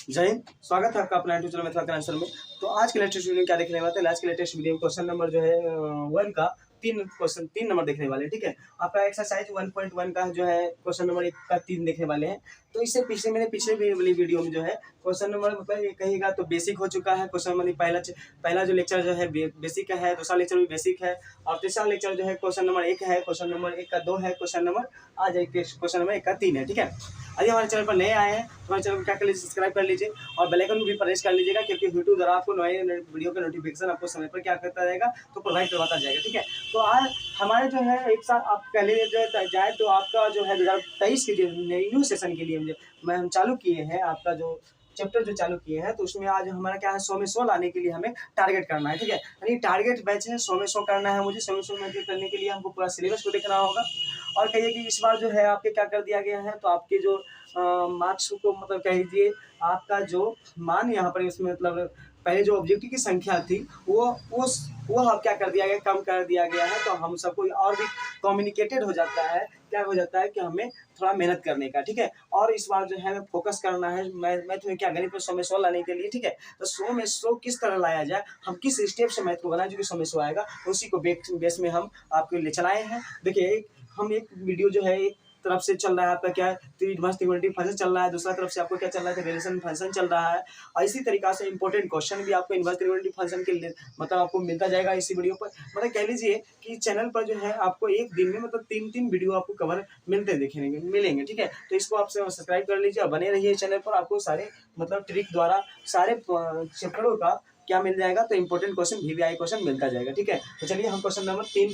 जय हिंद। स्वागत है आपका अपना यूट्यूब चैनल मिथिला आंसर में। तो आज के लेटेस्ट वीडियो क्या देखने वाले हैं? आज के लेटेस्ट वीडियो में क्वेश्चन नंबर जो है 1 का तीन नंबर देखने वाले हैं। ठीक है, आपका एक्सरसाइज 1.1 का जो है क्वेश्चन नंबर 1 का 3 देखने वाले हैं। तो इससे पीछे मैंने पिछले वाली वीडियो में जो है क्वेश्चन नंबर मतलब ये कहेगा तो बेसिक हो चुका है। क्वेश्चन नंबर पहला जो लेक्चर जो है बेसिक का है, दूसरा लेक्चर भी बेसिक है और तीसरा लेक्चर जो है क्वेश्चन नंबर 1 है, क्वेश्चन नंबर 1 का 2 है, क्वेश्चन नंबर आज क्वेश्चन नंबर 1 का 3 है। ठीक है, यदि हमारे चैनल पर नए आए हैं तो हमारे चैनल को क्या कर लीजिए, सब्सक्राइब कर लीजिए और बेल आइकन भी प्रेस कर लीजिएगा, क्योंकि यूट्यूब द्वारा आपको नए वीडियो का नोटिफिकेशन आपको समय पर क्या करता रहेगा तो प्रोवाइड करवाता जाएगा। ठीक है, तो आज हमारे जो है एक साथ आप पहले जो जाए तो आपका जो है 2023 के जो न्यू सेशन के लिए हम चालू किए हैं, आपका जो चैप्टर जो चालू किए हैं तो उसमें आज हमारा क्या है 100 में 100 लाने के लिए हमें टारगेट करना है। ठीक है, यानी टारगेट बैच है 100 में 100 करना है मुझे। 100 में 100 में करने के लिए हमको पूरा सिलेबस को देखना होगा और कहिए कि इस बार जो है आपके क्या कर दिया गया है तो आपके जो मार्क्स को मतलब कह लीजिए आपका जो मान यहाँ पर इसमें मतलब पहले जो ऑब्जेक्टिव की संख्या थी वो अब क्या कर दिया गया, कम कर दिया गया है। तो हम सबको और भी कम्युनिकेटेड हो जाता है, क्या हो जाता है कि हमें थोड़ा मेहनत करने का। ठीक है, और इस बार जो है हमें फोकस करना है मैथ में क्या गणित में 100 में 100 लाने के लिए। ठीक है, तो 100 में 100 किस तरह लाया जाए, हम किस स्टेप से मैथ को बनाए जो कि 100 में 100 आएगा, तो उसी को बेस में हम आपके लिए चलाए हैं। देखिए हम एक वीडियो जो है एक तरफ से चल रहा है आपका क्या है त्रिकोणमिति फंक्शन चल रहा है, दूसरा तरफ से आपको क्या चल रहा है रिलेशन फंक्शन चल रहा है और इसी तरीका से इंपॉर्टेंट क्वेश्चन भी आपको इनवर्स त्रिकोणमिति फंक्शन के लिए मतलब आपको मिलता जाएगा इसी वीडियो पर। मतलब कह लीजिए कि चैनल पर जो है आपको एक दिन में मतलब 3 वीडियो आपको कवर मिलेंगे। ठीक है, तो इसको आप सब्सक्राइब कर लीजिए और बने रहिए चैनल पर। आपको सारे मतलब ट्रिक द्वारा सारे चैप्टरों का क्या मिल जाएगा तो इंपॉर्टेंट क्वेश्चन VVI क्वेश्चन मिलता जाएगा। ठीक है, तो चलिए हम क्वेश्चन नंबर 3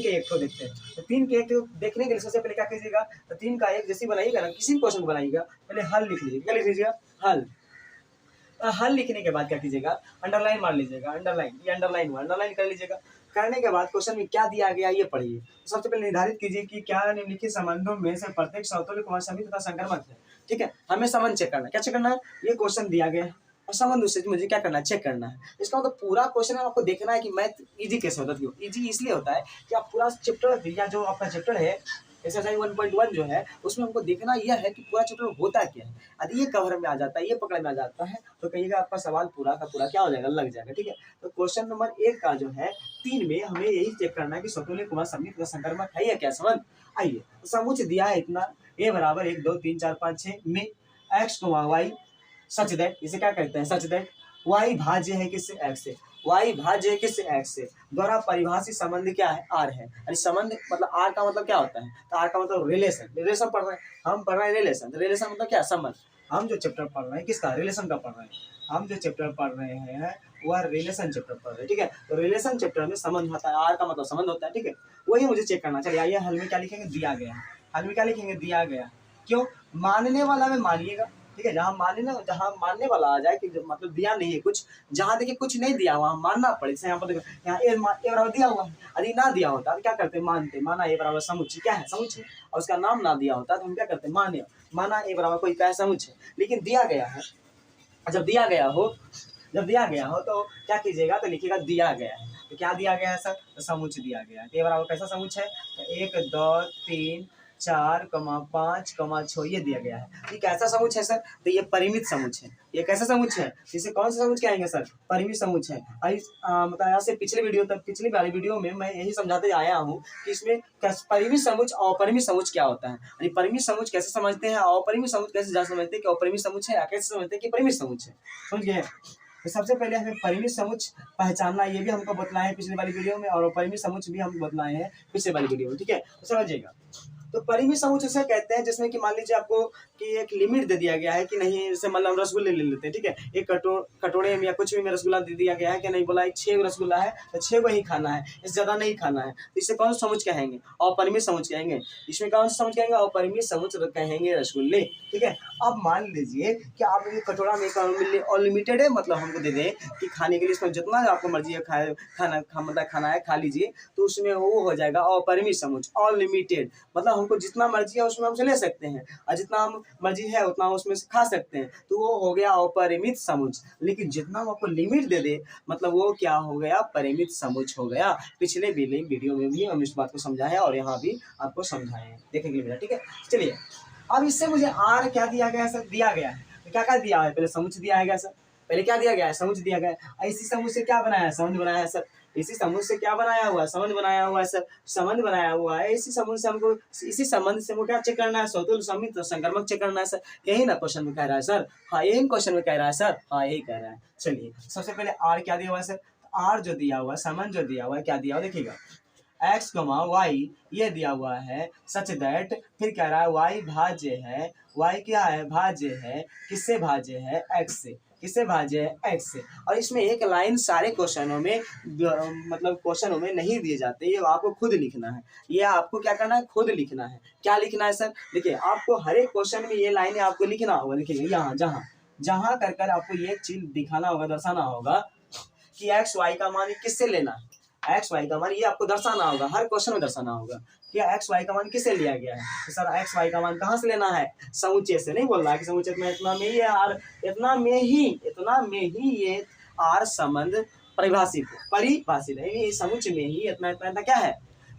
के 1 को देखते हैं। तो 3 के 1 देखने के लिए सबसे पहले क्या कीजिएगा, तो 3 का 1 जैसे बनाइएगा ना, किसी भी क्वेश्चन को बनाइएगा पहले हल लिख लीजिएगा। क्या लिख लीजिएगा? हल। हल लिखने के बाद क्या कीजिएगा, अंडरलाइन मार लीजिएगा। अंडरलाइन कर लीजिएगा। करने के बाद क्वेश्चन में क्या दिया गया ये पढ़िए। तो सबसे पहले निर्धारित कीजिए कि क्या निम्नलिखित संबंधों में से प्रत्येक समतुल्य क्रमशः तथा संक्रमक है। ठीक है, हमें संबंध चेक करना है। क्या चेक करना है? ये क्वेश्चन दिया गया है और संबंध उससे मुझे क्या करना है, चेक करना है। इसका मतलब पूरा क्वेश्चन आपको देखना है कि मैथ इजी कैसे होता है। इजी इसलिए होता है कि आप पूरा चैप्टर या जो आपका चैप्टर है एक्सरसाइज 1.1 जो है उसमें हमको देखना यह है कि पूरा चैप्टर होता क्या है। यदि ये कवर में आ जाता है, ये पकड़ में आ जाता है तो कहिएगा आपका सवाल पूरा का पूरा क्या हो जाएगा, लग जाएगा। ठीक है, तो क्वेश्चन नंबर 1 का जो है 3 में हमें यही चेक करना है कि समतुल्य क्रमशः सममित संक्रमक है या क्या संबंध। आइए, समुच्चय दिया है इतना a बराबर 1 2 3 4 5 6 में x, y सच दैट, इसे क्या कहते हैं, सच दैट y भाज्य है किससे, x से, y भाज्य है किससे, x से, द्वारा परिभाषित संबंध क्या है, r है। यानी संबंध मतलब r का मतलब क्या होता है, तो r का मतलब रिलेशन पढ़ रहे हैं हम, पढ़ रहे हैं रिलेशन मतलब क्या, संबंध। हम जो चैप्टर पढ़ रहे हैं किसका, रिलेशन का पढ़ रहे हैं। हम जो चैप्टर पढ़ रहे हैं वह रिलेशन चैप्टर पढ़ रहे हैं। ठीक है, तो रिलेशन चैप्टर में संबंध होता है, r का मतलब संबंध होता है। ठीक है, वही मुझे चेक करना। चलिए आइए हल में क्या लिखेंगे, दिया गया है। हल में क्या लिखेंगे, दिया गया। क्यों, मानने वाला में मानिएगा। ठीक है, जहाँ मानने वाला आ जाए कि मतलब दिया नहीं है कुछ, जहाँ देखिए कुछ नहीं दिया वहाँ मानना पड़े। जैसे यहाँ पर देखो, यहाँ ए बराबर दिया हुआ है, यदि ना दिया होता तो क्या करते, मानते। माना ए बराबर समुच्चय, क्या है समुच्चय, और उसका नाम ना दिया होता तो हम क्या करते, माना ए बराबर कोई क्या है, समुच्चय। लेकिन दिया गया है, जब दिया गया हो तो क्या कीजिएगा, तो लिखिएगा दिया गया है। तो क्या दिया गया है सर, तो समुच्चय दिया गया है। ए बराबर कैसा समुच्चय है, तो 1 2 3 4, 5, 6 ये दिया गया है। ये कैसा समुच्चय है सर, तो ये परिमित समुच्चय है। ये कैसा समुच्चय है, इसे कौन सा समुच्चय कहेंगे सर, परिमित समुच्चय है। मतलब यहाँ से पिछली वाली वीडियो में मैं यही समझाते आया हूँ कि इसमें परिमित समुच्चय और अपरिमित समुच्चय क्या होता है। यानी परिमित समुच्चय कैसे समझते हैं और अपरिमित समुच्चय कैसे समझते हैं कि अपरिमित समुच्चय है, कैसे समझते हैं कि परिमित समुच्चय। समझ गए। तो सबसे पहले हमें परिमित समुच्चय पहचानना, ये भी हमको बतलाए हैं पिछले वाली वीडियो में, और अपरिमित समुच्चय भी हम बतलाए हैं पिछले वाली वीडियो में। ठीक है, तो समझिएगा। तो परिमित समुच्चय से कहते हैं जिसमें कि मान लीजिए आपको कि एक लिमिट दे दिया गया है कि नहीं, जैसे मतलब रसगुल्ले ले लेते हैं। ठीक है, एक कटोरे में या कुछ भी में रसगुल्ला दे दिया गया है कि नहीं, बोला 6 रसगुल्ला है तो 6 को ही खाना है, इससे ज्यादा नहीं खाना है। तो इससे कौन सा समुच्चय कहेंगे, अपरिमित समुच्चय कहेंगे। इसमें कौन सा समुच्चय कहेंगे, अपरिमित समुच्चय कहेंगे रसगुल्ले। ठीक है, अब मान लीजिए कि आप ये कटोरा में अनलिमिटेड है, मतलब हमको दे दें कि खाने के लिए इसमें जितना आपको मर्जी है खाना है खा लीजिए, तो उसमें वो हो जाएगा अपरिमित समुच्चय, अनलिमिटेड। मतलब हमको जितना मर्जी है उसमें हमसे ले सकते हैं और जितना हम मर्जी है उतना उसमें से खा सकते हैं, तो वो हो गया अपरिमित समुच्चय। लेकिन जितना हम आपको लिमिट दे दे मतलब वो क्या हो गया, परिमित समुच्चय हो गया। पिछले वीडियो में भी हम इस बात को समझाए और यहाँ भी आपको समझाए हैं, देखने के लिए मिला। ठीक है, चलिए अब इससे मुझे आर क्या दिया गया है सर, दिया गया है। तो क्या क्या दिया है, पहले समुच्चय दिया है सर, पहले क्या दिया गया है, समुच्चय दिया गया है। इसी समुच्चय से क्या बनाया है, संबंध बनाया है सर। इसी संबंध से क्या बनाया हुआ है, संबंध बनाया हुआ है सर, संबंध बनाया हुआ है। इसी संबंध से हमको, इसी संबंध से हमको क्या चेक करना है, स्वतुल्य समित संक्रमक चेक करना है सर। यही ना क्वेश्चन में कह रहा है सर, हाँ यही क्वेश्चन में कह रहा है सर, हाँ यही कह रहा है। चलिए सबसे पहले आर क्या दिया हुआ है सर, आर जो दिया हुआ है, संबंध जो दिया हुआ है, क्या दिया हुआ देखिएगा, एक्स वाई ये दिया हुआ है, सच दैट, फिर कह रहा है वाई भाज्य है, वाई क्या है, भाज्य है, किससे भाज्य है, एक्स से, किससे भाज्य है, एक्स से। और इसमें एक लाइन सारे क्वेश्चनों में मतलब क्वेश्चनों में नहीं दिए जाते, ये आपको खुद लिखना है, ये आपको क्या करना है, खुद लिखना है। क्या लिखना है सर, देखिए आपको हर एक क्वेश्चन में ये लाइनें आपको लिखना होगा, देखिए यहाँ जहाँ जहाँ कर कर आपको ये चीज दिखाना होगा, दर्शाना होगा कि एक्स वाई का मान किससे लेना है, एक्स वाई का मान ये आपको दर्शाना होगा, हर क्वेश्चन में दर्शाना होगा कि एक्स वाई का मान किससे लिया गया है। तो सर एक्स वाई का मान कहाँ से लेना है, समुच्चय से, नहीं बोल रहा है कि समुच्चय में इतना में ही आर, इतना में ही ये आर संबंध परिभाषित है, ये समुच्चय में ही इतना इतना क्या है,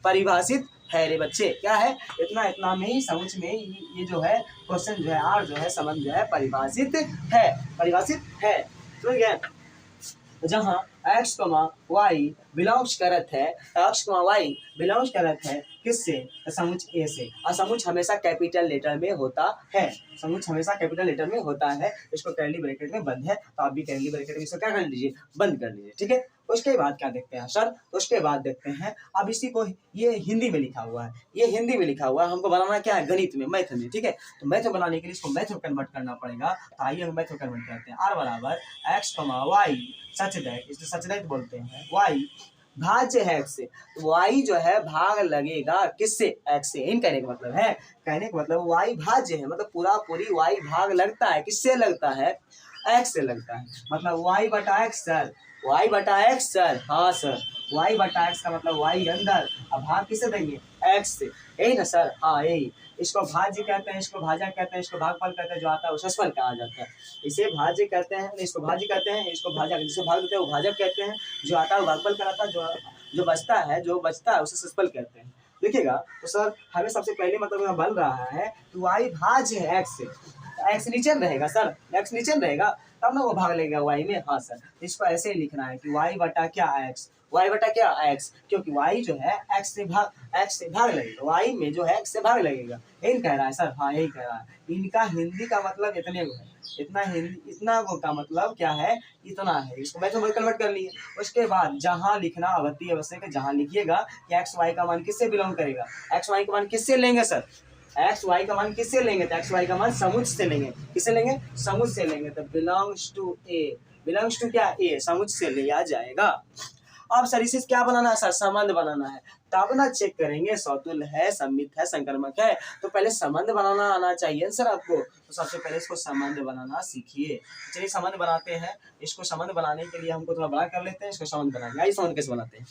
परिभाषित है रे बच्चे, क्या है, इतना में ही समुच्चय में ये जो है क्वेश्चन जो है, आर जो है संबंध जो है परिभाषित है, समझ गए। जहाँ एक्स वाई बिलोंग्स करत है, एक्स वाई बिलोंग्स करत है किससे, समुच्चय ए से, और समुच्चय हमेशा कैपिटल लेटर में होता है, समुच्चय हमेशा कैपिटल लेटर में होता है। इसको कर्ली ब्रैकेट में बंद है, तो आप भी कर्ली ब्रैकेट में इसको क्या कर लीजिए, बंद कर लीजिए, ठीक है। उसके बाद क्या देखते हैं सर, उसके बाद देखते हैं अब इसी को, ये हिंदी में लिखा हुआ है, ये हिंदी में लिखा हुआ है, हमको बनाना क्या है, गणित में, मैथ में, ठीक है। तो मैथ बनाने के लिए इसको मैथ में कन्वर्ट करना पड़ेगा, तो आइए हम मैथ में कन्वर्ट करते हैं। आर बराबर एक्स वाई सच दैट, इसको सच दैट बोलते हैं, वाई भाज्य है एक्स से, तो वाई जो है भाग लगेगा किससे, एक्स से। इन कहने का मतलब है, कहने का मतलब वाई भाज्य है, मतलब पूरा पूरी वाई भाग लगता है, किससे लगता है, एक्स से लगता है, मतलब वाई बटा एक्स सर, वाई बटा एक्स सर, हाँ सर, वाई बटा एक्स का मतलब वाई अंदर, अब भाग किसे देंगे, एक्स से, यही ना सर, हाँ यही। इसको भाज्य कहते हैं, इसको भाजक कहते हैं, इसको भागफल कहते हैं, जो आता है वो ससफल कहा जाता है। इसे भाज्य कहते हैं, इसको भाज्य कहते हैं, इसको भाजक, जिसे भाग देते हैं वो भाजक कहते हैं, जो आता है वो भागफल कहलाता है, जो बचता है उसे ससफल कहते हैं। देखिएगा तो सर हमें सबसे पहले मतलब यहाँ बन रहा है कि वाई भाज्य है एक्स से, एक्स नीचे रहेगा सर, एक्स नीचे रहेगा तब ना वो भाग लेगा वाई में, हाँ सर। इसको ऐसे ही लिखना है कि वाई बटा क्या एक्स, वाई बटा क्या एक्स, क्योंकि वाई जो है एक्स से भाग लगेगा, वाई में जो है एक्स से भाग लगेगा, यही कह रहा है सर, हाँ यही कह रहा है। इनका हिंदी का मतलब इतने को है, इतना को का मतलब क्या है, इतना है, इसको मैं तो कन्वर्ट कर लिए। उसके बाद जहाँ लिखना अवधि आवश्यक है, जहाँ लिखिएगा कि एक्स वाई का मान किससे बिलोंग करेगा, एक्स वाई का मान किससे लेंगे सर, एक्स वाई का मान किससे लेंगे, तो एक्स वाई का मान समुच्चय से लेंगे, किससे लेंगे, समुच्चय से लेंगे, तो belongs to A, belongs to क्या, ए, समुच्चय से लिया जाएगा। अब सर इसे क्या बनाना है सर, संबंध बनाना है, तब ना चेक करेंगे सौतुल्य है, सम्मित है, संक्रमक है। तो पहले संबंध बनाना आना चाहिए सर आपको, तो सबसे पहले इसको संबंध बनाना सीखिए। चलिए संबंध बनाते हैं, इसको संबंध बनाने के लिए हमको थोड़ा बड़ा कर लेते हैं, इसको संबंध बनाएंगे। आइए संबंध कैसे बनाते हैं,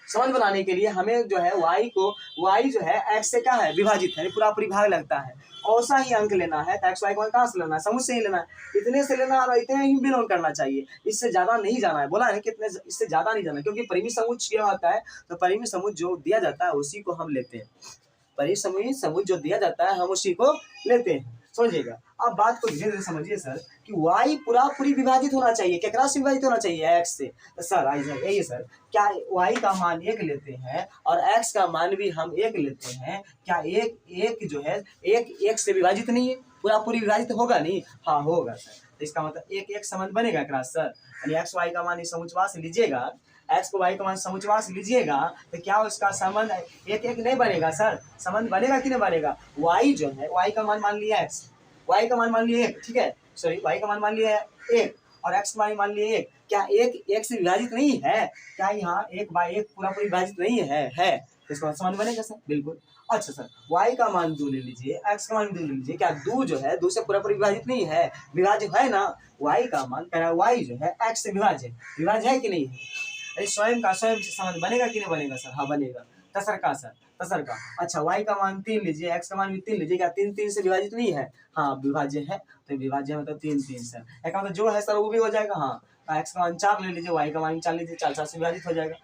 संबंध बनाने के लिए हमें जो है वाई जो है एक्स से क्या है, विभाजित है, पूरा पूरी भाग लगता है, और सा ही अंक लेना है, तो एक्स वाई को कहाँ से लेना है, समुच्चय से ही लेना है, इतने से लेना और इतने ही बिलोंग करना चाहिए, इससे ज्यादा नहीं जाना है, बोला है कि इतने, इससे ज्यादा नहीं जाना, क्योंकि परिमित समुच्चय क्या होता है, तो परिमित समुच्चय जो दिया जाता है उसी को हम लेते हैं, परिमित समुच्चय जो दिया जाता है हम उसी को लेते हैं, समझिएगा। अब बात को धीरे धीरे समझिए सर कि y पूरा पूरी विभाजित होना चाहिए, क्या से विभाजित होना चाहिए, x से। तो सर आइए सर, क्या y का मान 1 लेते हैं और x का मान भी हम 1 लेते हैं, क्या एक जो है एक से विभाजित नहीं है, पूरा पूरी विभाजित होगा नहीं, हाँ होगा सर। तो इसका मतलब एक संबंध बनेगा क्रॉस सर, यानी x y का मान समुच्चय से लीजिएगा, एक्स को वाई का मान समुच्चय से लीजिएगा, तो क्या उसका संबंध एक नहीं बनेगा सर, संबंध बनेगा कि नहीं बनेगा। वाई जो है, वाई का मान लिया एक्स, वाई का मान लिया 1, ठीक है, सॉरी वाई का मान लिया 1 और एक्स का मान लिया 1, क्या एक से विभाजित नहीं है, क्या यहाँ 1/1 पूरा पूरी विभाजित नहीं है, तो इसका संबंध बनेगा सर, बिल्कुल। अच्छा सर y का मान 2 ले लीजिए, x का मान 2 ले लीजिए, क्या 2 जो है 2 से पूरा पूरी विभाजित नहीं है, विभाज्य है ना, y का मान कह रहा है y जो है x से विभाज्य है कि नहीं है, स्वयं से संबंध बनेगा कि नहीं बनेगा सर, हाँ बनेगा। तसर का अच्छा y का मान 3 लीजिए, x का मान भी 3 लीजिए, क्या 3 से विभाजित नहीं है, हाँ विभाज्य है, तो विभाज्य मतलब 3 सर, मतलब जो है सर वो भी हो जाएगा, हाँ x का मान 4 ले लीजिए, y का मान 4 लीजिए, 4 से विभाजित हो जाएगा,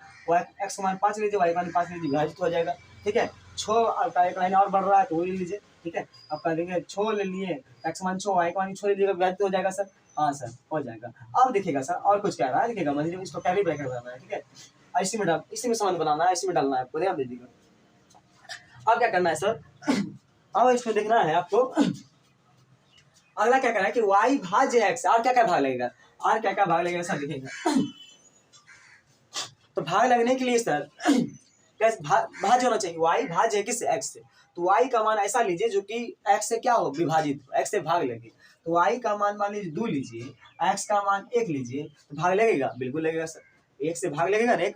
x का मान 5 लीजिए, y का मान 5 लीजिए, विभाजित हो जाएगा, ठीक है। 6 का एक लाइन और बढ़ रहा है तो वो ले लीजिए, ठीक है। अब कर देंगे छो ले लिए, एक्स मान छो, वाई का मान छो ले लीजिएगा, विभाजित हो जाएगा सर। हाँ सर हो जाएगा। अब देखिएगा सर और कुछ कह रहा है, देखिएगा मतलब इसको कैरी ब्रैकेट बनाना है, ठीक है। इसी में संबंध बनाना है, इसी में डालना है आपको, ध्यान दीजिएगा। अब क्या करना है सर, अब इसमें देखना है आपको, अगला क्या करना है कि y भाज्य x, और क्या क्या भाग लगेगा, और क्या क्या भाग लगेगा सर देखिएगा। तो भाग लगने के लिए सर कैसे भाज्य होना चाहिए, y भाज्य है किससे, x से। तो y का मान ऐसा लीजिए जो कि x से क्या हो, विभाजित, x से भाग लगे। तो y का मान लीजिए 2 लीजिए, x का मान 1 लीजिए, तो भाग लगेगा, बिल्कुल लगेगा सर। एक से भाग लगेगा ना, एक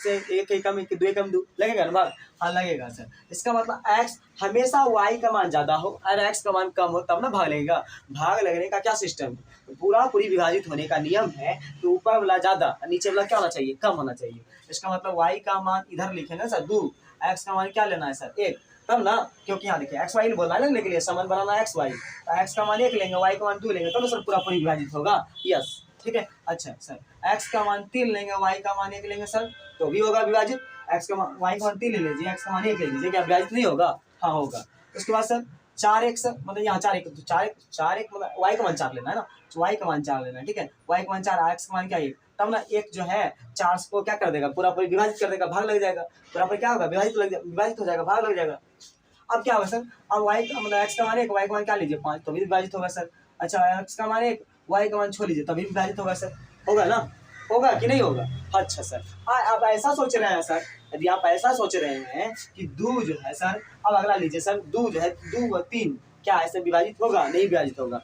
से एक कम, एक 2 कम 2 लगेगा ना भाग, हाँ लगेगा सर। इसका मतलब x हमेशा y का मान ज्यादा हो और x का मान कम हो तब ना भाग लगेगा। भाग लगने का क्या सिस्टम है, पूरा पूरी विभाजित होने का नियम है कि ऊपर वाला ज्यादा, नीचे वाला क्या होना चाहिए, कम होना चाहिए। इसका मतलब y का मान इधर लिखे ना सर 2, x का मान क्या लेना है सर 1, तब ना, क्योंकि यहाँ देखिए एक्स वाई बोलना है लेने के लिए, समान बनाना है एक्स वाई, तो एक्स का मान 1 लेंगे, वाई का मान 2 लेंगे, तो ना सर पूरा पूरी विभाजित होगा, यस ठीक है। अच्छा सर एक्स का मान 3 लेंगे, वाई का मान 1 लेंगे सर, तो भी होगा विभाजित। एक्स का मान, वाई का मान 3 ले लीजिए, एक्स का मान 1 ले लीजिए, क्या विभाजित नहीं होगा, हाँ होगा। उसके बाद सर 4x, मतलब यहाँ 4 1, तो 4 1 मतलब वाई का मान 4 लेना है ना, तो वाई का मान 4 लेना है, ठीक है। वाई का मान 4, एक्स का मान क्या 1, तब ना एक जो है 4 को क्या कर देगा, पूरा पूरी विभाजित कर देगा, भाग लग जाएगा, पूरा पूरी क्या होगा, विभाजित हो जाएगा, भाग लग जाएगा। अब क्या होगा सर, अब वाई मतलब एक्स का मान 1, वाई का मान क्या लीजिए 5, तो भी विभाजित होगा सर। अच्छा एक्स का मान 1, वाई का मान 6 लीजिए, तभी विभाजित होगा सर, होगा ना, होगा कि नहीं होगा। अच्छा सर आप ऐसा सोच रहे हैं सर, यदि आप ऐसा सोच रहे हैं कि 2 जो है सर, अब अगला लीजिए सर, 2 जो है 2 व 3 क्या ऐसे विभाजित होगा, नहीं विभाजित होगा,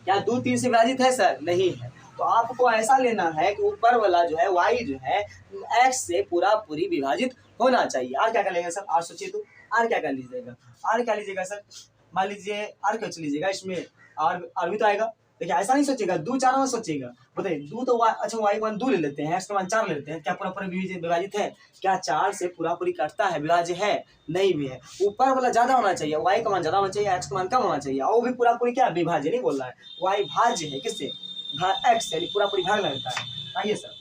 क्या 2 3 से विभाजित है सर, नहीं है। तो आपको ऐसा लेना है कि ऊपर वाला जो है y जो है x से पूरा पूरी विभाजित होना चाहिए। और क्या कर लेंगे सर, और सोचिए तो, और क्या कर लीजिएगा, और क्या लीजिएगा सर, मान लीजिए और क्या लीजिएगा इसमें, और भी तो आएगा। देखिए ऐसा नहीं सोचिएगा 2 4 में सोचिएगा, बताइए 2 तो अच्छा y का मान 2 ले लेते हैं, x का मान 4 ले लेते हैं, क्या पूरा पूरा विभाजित है, क्या 4 से पूरा पूरी कटता है, विभाज्य है, नहीं भी है। ऊपर वाला ज्यादा होना चाहिए, y का मान ज्यादा होना चाहिए, x का मान कम होना चाहिए, और वो भी पूरा पूरी क्या विभाज्य नहीं बोल रहा है, y भाज्य है किससे, x यानी पूरा पूरी भाग लगता है। आइए सर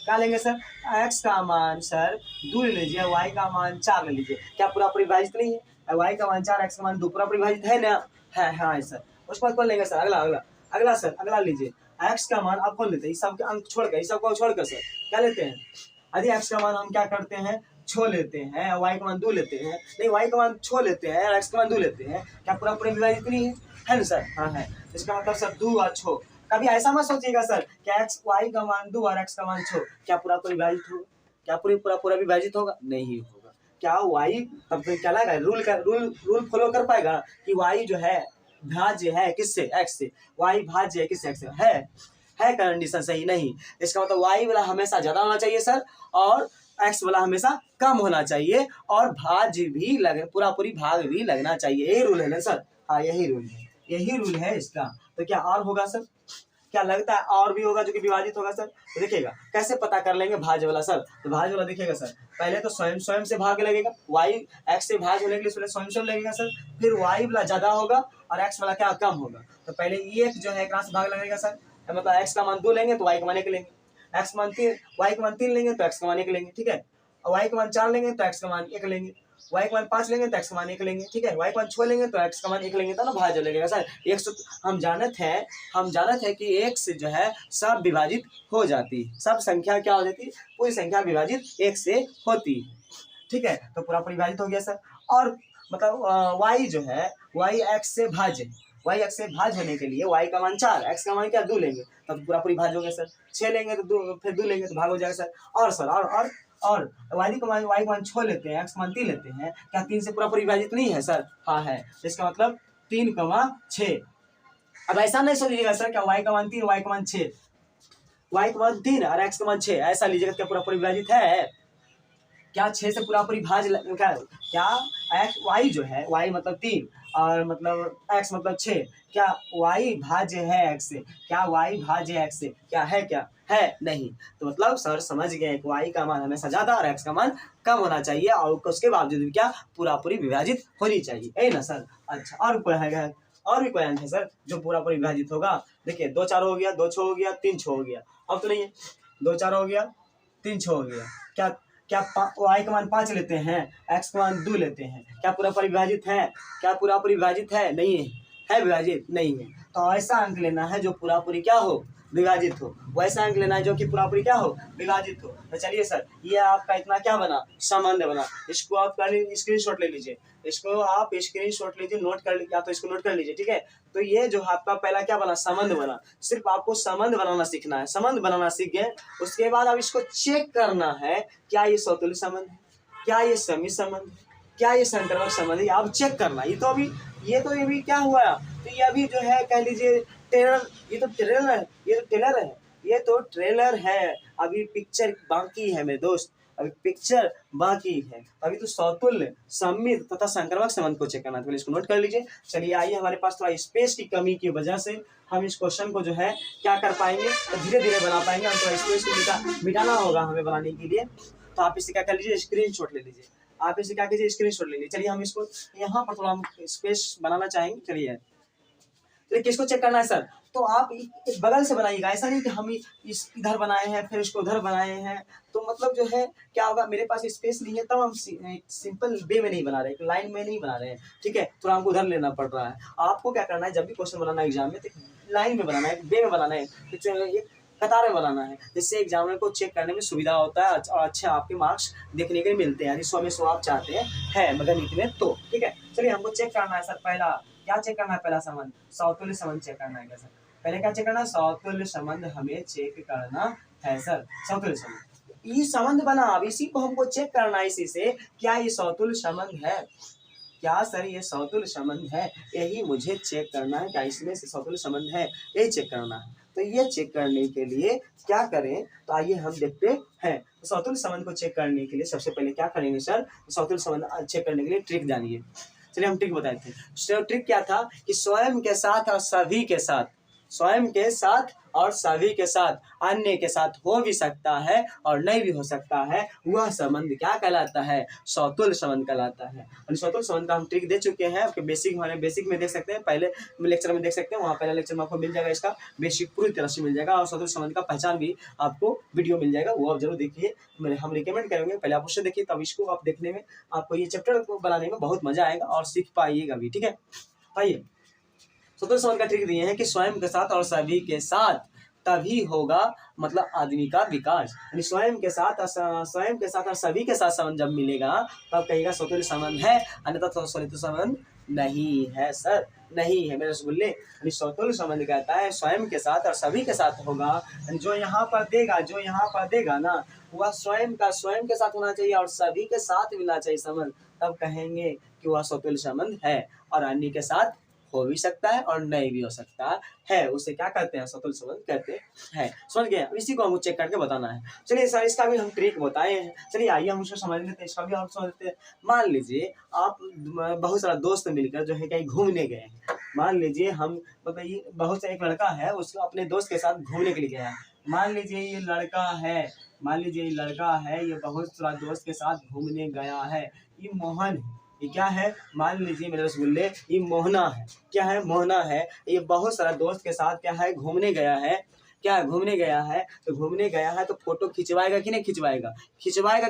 क्या लेंगे सर, x का मान सर 2 ले लीजिए, y का मान 4 ले लीजिए, क्या पूरा पूरी विभाजित नहीं है, y का मान 4, x का मान 2, पूरा पूरी विभाजित है ना, है हाँ सर। उसके बाद कौन लेंगे सर, अगला सर, अगला लीजिए x का मान, अब कौन लेते हैं, इस सब के अंक छोड़कर, इस सब को छोड़कर सर क्या लेते हैं, यदि x का मान हम क्या करते हैं, छो लेते हैं, y का मान 2 लेते हैं, नहीं y का मान छो लेते हैं और x का मान 2 लेते हैं, क्या पूरा पूरी विभाजित नहीं है ना सर, हाँ है। इसका मतलब सर 2 और छो, कभी ऐसा मत सोचिएगा सर कि x y का मान 2 और x का मान छो, क्या पूरा पूरी विभाजित होगा, क्या पूरा विभाजित होगा, नहीं होगा। क्या y तब तो क्या लगा रूल फॉलो कर पाएगा कि y जो है भाज्य है किससे, x से, y भाज्य है किससे, x से, है कंडीशन सही नहीं। इसका मतलब y वाला हमेशा ज्यादा होना चाहिए सर, और x वाला हमेशा कम होना चाहिए, और भाज्य भी लगे, पूरा पूरी भाग भी लगना चाहिए, यही रूल है ना सर, हाँ यही रूल है इसका। तो क्या और होगा सर, क्या लगता है और भी होगा जो कि विभाजित होगा सर, तो देखिएगा कैसे पता कर लेंगे भाज्य वाला सर, तो भाज्य वाला देखिएगा सर, पहले तो स्वयं से भाग लगेगा, y x से भाग होने के लिए स्वयं लगेगा सर, फिर y वाला ज्यादा होगा और x वाला क्या कम होगा। तो पहले एक जो है से भाग लगेगा सर, मतलब x का मान 2 लेंगे तो y का मान 1 लेंगे, x का मान 3, y का मान 3 लेंगे तो x का मान 1 लेंगे, ठीक है। और y का मान 4 लेंगे तो x का मान 1 लेंगे, y का मान 5 लेंगे तो x का मान 1 लेंगे, ठीक है। y का मान 6 लेंगे तो x का मान 1 लेंगे, तो ना भाज्य लगेगा सर। 100 हम जानत है कि 1 से जो है सब विभाजित हो जाती है, सब संख्या क्या हो जाती है, पूरी संख्या विभाजित 1 से होती है, ठीक है। तो पूरा विभाजित हो गया सर। और मतलब y जो है y x से भाज्य, y x से भाज्य होने के लिए y का मान 4, x का मान क्या 2 लेंगे, तब पूरा पूरी भाज्य हो गया सर। 6 लेंगे तो 2, फिर 2 लेंगे तो भाग हो जाएगा सर। और सर और y का मान 6 लेते हैं, x का मान 3 लेते हैं, क्या 3 से पूरा पूरी विभाजित नहीं है सर, हाँ है। इसका मतलब 3, 6। अब ऐसा नहीं सोचिएगा सर क्या y का मान 3, y का मान 6, y का मान 3 और x का मान 6, ऐसा लीजिएगा, क्या पूरा पूरी विभाजित है, क्या 6 से पूरा पूरी भाज्य, क्या x y जो है y मतलब 3 और मतलब x मतलब 6, क्या y भाज्य है x से, क्या y भाज्य है x से, क्या है नहीं। तो मतलब सर समझ गए कि y का मान हमेशा ज्यादा और x का मान कम होना चाहिए, और उसके बावजूद भी क्या पूरा पूरी विभाजित होनी चाहिए, है ना सर। अच्छा और भी कोई अंक है सर जो पूरा पूरी विभाजित होगा, देखिए 2 4 हो गया, 2 6 हो गया, 3 6 हो गया, अब तो नहीं है 2 4 हो गया, 3 6 हो गया, क्या क्या y का मान 5 लेते हैं, x का मान 2 लेते हैं, क्या पूरा परिविभाजित है, क्या पूरा परिविभाजित है, नहीं है विभाजित नहीं है। तो ऐसा अंक लेना है जो पूरा पूरी क्या हो, विभाजित हो, वैसा अंक लेना है जो कि पूरा पूरी क्या हो, विभाजित हो। तो चलिए सर, ये आपका इतना क्या बना, संबंध बना। इसको आप स्क्रीनशॉट ले लीजिए, इसको आप स्क्रीनशॉट लीजिए, नोट कर लीजिए, या तो इसको नोट कर लीजिए, ठीक है। तो ये जो आपका पहला क्या बना, संबंध बना। सिर्फ आपको संबंध बनाना सीखना है, संबंध बनाना सीख गए, उसके बाद अब इसको चेक करना है, क्या ये समतुल्य संबंध है, क्या ये समी संबंध है, क्या ये संकर्मक संबंध है, आप चेक करना। ये तो अभी क्या हुआ, तो ये अभी जो है कह लीजिए ट्रेलर, ये तो ट्रेलर है, ये तो ट्रेलर है, अभी पिक्चर बाकी है मेरे दोस्त, अभी पिक्चर बाकी है। अभी तो समतुल्य, सममित तथा संक्रामक संबंध को चेक करना है, तो इसको नोट कर लीजिए। चलिए आइए, हमारे पास थोड़ा स्पेस की कमी की वजह से हम इस क्वेश्चन को जो है क्या कर पाएंगे, तो धीरे धीरे बना पाएंगे। हम थोड़ा स्पेस को मिटाना होगा हमें बनाने के लिए। तो आप इसे क्या कर लीजिए, स्क्रीनशॉट ले लीजिए, आप इसे क्या कीजिए, स्क्रीनशॉट ले लीजिए। चलिए हम इसको यहाँ पर थोड़ा हम स्पेस बनाना चाहेंगे। चलिए किसको चेक करना है सर, तो आप एक बगल से बनाइएगा, ऐसा नहीं कि हम इस इधर बनाए हैं फिर इसको उधर बनाए हैं। तो मतलब जो है क्या होगा, मेरे पास स्पेस नहीं है, तब हम सिंपल वे में नहीं बना रहे, एक लाइन में नहीं बना रहे हैं, ठीक है। तो हमको उधर लेना पड़ रहा है। आपको क्या करना है, जब भी क्वेश्चन बनाना है एग्जाम में, तो लाइन में बनाना है, वे में बनाना है, एक कतार में बनाना है, जिससे एग्जामिनर को चेक करने में सुविधा होता है और अच्छे आपके मार्क्स देखने के लिए मिलते हैं, यदि 100 में 100 आप चाहते हैं मगर गणित में तो, ठीक है। चलिए हमको चेक करना है सर, पहला क्या चेक करना है, पहला संबंध समतुल्य संबंध चेक करना है। सर पहले क्या चेक करना है, समतुल्य संबंध हमें चेक करना है सर, समतुल्य संबंध। ये संबंध बना, अब इसी को हमको चेक करना है, इसी से क्या ये समतुल्य संबंध है, क्या सर ये समतुल्य संबंध है, यही मुझे चेक करना है, क्या इसमें से समतुल्य संबंध है, यही चेक करना है। तो ये चेक करने के लिए क्या करें, तो आइए हम देखते हैं। तो समतुल्य संबंध को चेक करने के लिए सबसे पहले क्या करेंगे सर, समतुल्य संबंध चेक करने के लिए ट्रिक जानिए। चलिए हम ट्रिक बताए थे। ट्रिक क्या था कि स्वयं के साथ और सभी के साथ, स्वयं के साथ और सभी के साथ, अन्य के साथ हो भी सकता है और नहीं भी हो सकता है, वह संबंध क्या कहलाता है, समतुल्य संबंध कहलाता है। और समतुल्य संबंध का हम ट्रिक दे चुके हैं, आपके बेसिक हमारे बेसिक में देख सकते हैं, पहले लेक्चर में देख सकते हैं, वहाँ पहले लेक्चर में आपको मिल जाएगा, इसका बेसिक पूरी तरह से मिल जाएगा, और समतुल्य संबंध का पहचान भी आपको वीडियो मिल जाएगा, वो आप जरूर देखिए। हम रिकमेंड करेंगे पहले आप उससे देखिए, तब इसको आप देखने में आपको ये चैप्टर को बनाने में बहुत मजा आएगा और सीख पाइएगा भी, ठीक है। आइए समतुल्य संबंध का ट्रिक दिए हैं कि स्वयं के साथ और सभी के साथ तभी होगा मतलब आदमी का विकास, यानी स्वयं के साथ और सभी के साथ संबंध जब मिलेगा तब कहेगा समतुल्य संबंध है, अन्यथा समतुल्य संबंध नहीं है सर, नहीं है मेरे रसगुल्ले। यानी समतुल्य संबंध कहता है स्वयं के साथ और सभी के साथ होगा, जो यहाँ पर देगा ना, वह स्वयं के साथ होना चाहिए और सभी के साथ मिलना चाहिए संबंध, तब कहेंगे कि वह समतुल्य संबंध है। और अन्य के साथ हो भी सकता है और नहीं भी हो सकता है, उसे क्या कहते हैं, समतुल्य संबंध कहते हैं। समझ गए, इसी को हमको चेक करके बताना है। चलिए सर इसका भी हम ट्रिक बताए हैं, चलिए आइए हम उसको समझ लेते हैं, इसका भी हम समझ लेते हैं। मान लीजिए आप बहुत सारा दोस्त मिलकर जो है कहीं घूमने गए हैं, मान लीजिए हम मतलब ये बहुत सा एक लड़का है, उसको अपने दोस्त के साथ घूमने के लिए गया है। मान लीजिए ये लड़का है, ये बहुत सारा दोस्त के साथ घूमने गया है, ये मोहन है, ये क्या है, मान लीजिए मेरे रसगुल्ले ये मोहना है, क्या है, मोहना है, ये बहुत सारा दोस्त के साथ क्या है, घूमने गया है, क्या है, घूमने गया है। तो घूमने गया है तो फोटो खिंचवाएगा कि नहीं खिंचवाएगा, खिंचवाएगा।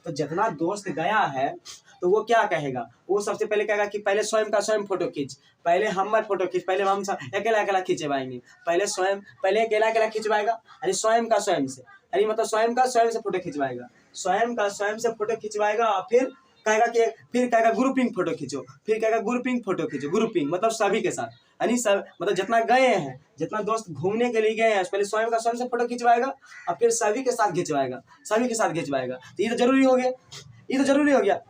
तो जितना दोस्त गया है तो वो क्या कहेगा, वो सबसे पहले कहेगा कि पहले स्वयं का स्वयं फोटो खींच, पहले हम मत फोटो खींच, पहले हम अकेला खिंचवाएंगे, पहले अकेला खिंचवाएगा, यानी स्वयं का स्वयं से, यानी मतलब स्वयं का स्वयं से फोटो खिंचवाएगा, स्वयं का स्वयं से फोटो खिंचवाएगा, और फिर कहेगा ग्रुपिंग फोटो खींचो, फिर कहेगा ग्रुपिंग मतलब सभी के साथ, यानी सब मतलब जितना गए हैं, जितना दोस्त घूमने के लिए गए हैं, पहले स्वयं का स्वयं से फोटो खिंचवाएगा और फिर सभी के साथ खिंचवाएगा। तो ये तो जरूरी हो गया,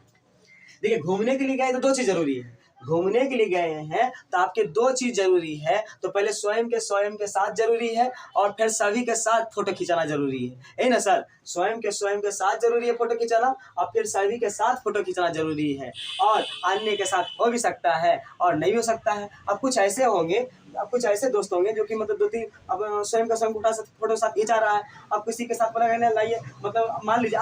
देखिए घूमने के लिए गए तो दो चीज जरूरी है, घूमने के लिए गए हैं तो आपके दो चीज जरूरी है, तो पहले स्वयं के साथ जरूरी है और फिर सभी के साथ फोटो खिंचाना जरूरी है, यही ना सर, स्वयं के साथ जरूरी है फोटो खिंचाना और फिर सभी के साथ फोटो खिंचाना जरूरी है, और अन्य के साथ हो भी सकता है और नहीं हो सकता है। अब कुछ ऐसे दोस्त होंगे जो कि मतलब दो तीन अब स्वयं का स्वयं फोटो साथ खिंचा रहा है, अब किसी के साथ बोला लाइए, मतलब मान लीजिए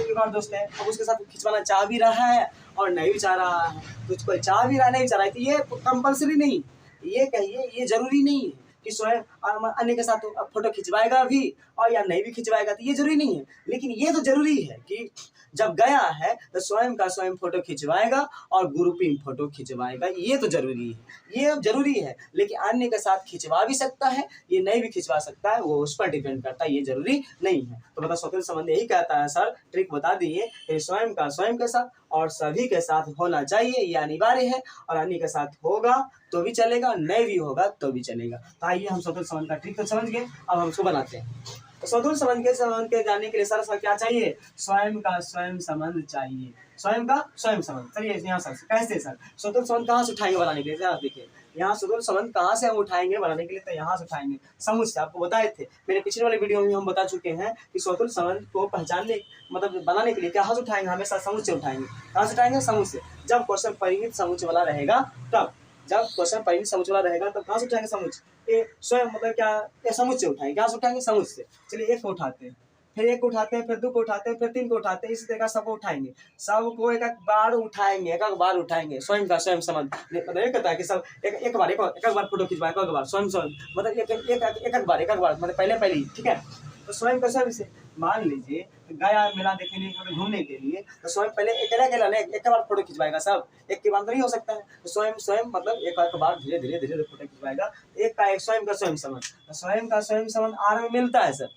एक और दोस्त है, अब उसके साथ खिंचवाना चाह भी रहा है और नहीं भी चाह रहा है, कुछ कोई चाह भी रहा नहीं चाह रहा है, तो ये कंपल्सरी नहीं, ये कहिए ये जरूरी नहीं है, कि स्वयं अन्य के साथ फोटो खिंचवाएगा भी और या नहीं भी खिंचवाएगा, तो ये जरूरी नहीं है। लेकिन ये तो जरूरी है कि जब गया है तो स्वयं का स्वयं फोटो खिंचवाएगा और ग्रुपिंग फोटो खिंचवाएगा, ये तो जरूरी है, ये जरूरी है। लेकिन अन्य के साथ खिंचवा भी सकता है, ये नहीं भी खिंचवा सकता है, वो उस पर डिपेंड करता है, ये जरूरी नहीं है। तो मतलब स्वतंत्र संबंध यही कहता है सर, ट्रिक बता दिए कि स्वयं का स्वयं के साथ और सभी के साथ होना चाहिए, ये अनिवार्य है। और अन्य के साथ होगा तो भी चलेगा, नहीं भी होगा तो भी चलेगा। तो आइए हम स्वतंत्र संबंध का ट्रिक तो समझ गए, अब हम उसको बनाते हैं। तो स्वतंत्र संबंध के जानने के लिए सर क्या चाहिए? स्वयं का स्वयं संबंध चाहिए, स्वयं का स्वयं संबंध। चलिए यहाँ सर कैसे सर स्वतंत्र संबंध कहाँ से उठाएंगे बनाने के लिए? देखिए यहाँ स्वतंत्र संबंध कहाँ से हम उठाएंगे बनाने के लिए, तो यहाँ से उठाएंगे समुच से। आपको बताए थे मेरे पिछले वाले वीडियो में हम बता चुके हैं कि स्वतंत्र संबंध को पहचानने मतलब बनाने के लिए कहाँ से उठाएंगे? हमेशा समुच से उठाएंगे। कहाँ से उठाएंगे? समुच से। जब क्वेश्चन परिमित समुच वाला रहेगा तब, जब क्वेश्चन परिमित समुच वाला रहेगा तब कहाँ से उठाएंगे? समुच। ये स्वयं मतलब क्या? ये समुच से उठाएंगे। कहाँ से उठाएंगे? समुच से। चलिए एक को उठाते हैं, फिर एक को उठाते हैं, फिर दो को उठाते हैं, फिर तीन को उठाते हैं, इसी तरह सबको उठाएंगे। सबको एक एक बार उठाएंगे, एक एक बार उठाएंगे। स्वयं का स्वयं संबंध मतलब ये कहता है कि सब एक बार फोटो खिंचवाए, एक बार स्वयं मतलब एक बार मतलब पहले ठीक है। तो स्वयं का स्वयं से मान लीजिए गया मेला देखने मतलब घूमने के लिए, तो स्वयं पहले अकेला एक बार फोटो खिंचवाएगा। सब एक के बाद तो नहीं हो सकता है, तो स्वयं मतलब एक बार धीरे धीरे फोटो खिंचवाएगा। एक का एक स्वयं का स्वयं संबंध, स्वयं का स्वयं संबंध आर में मिलता है सर।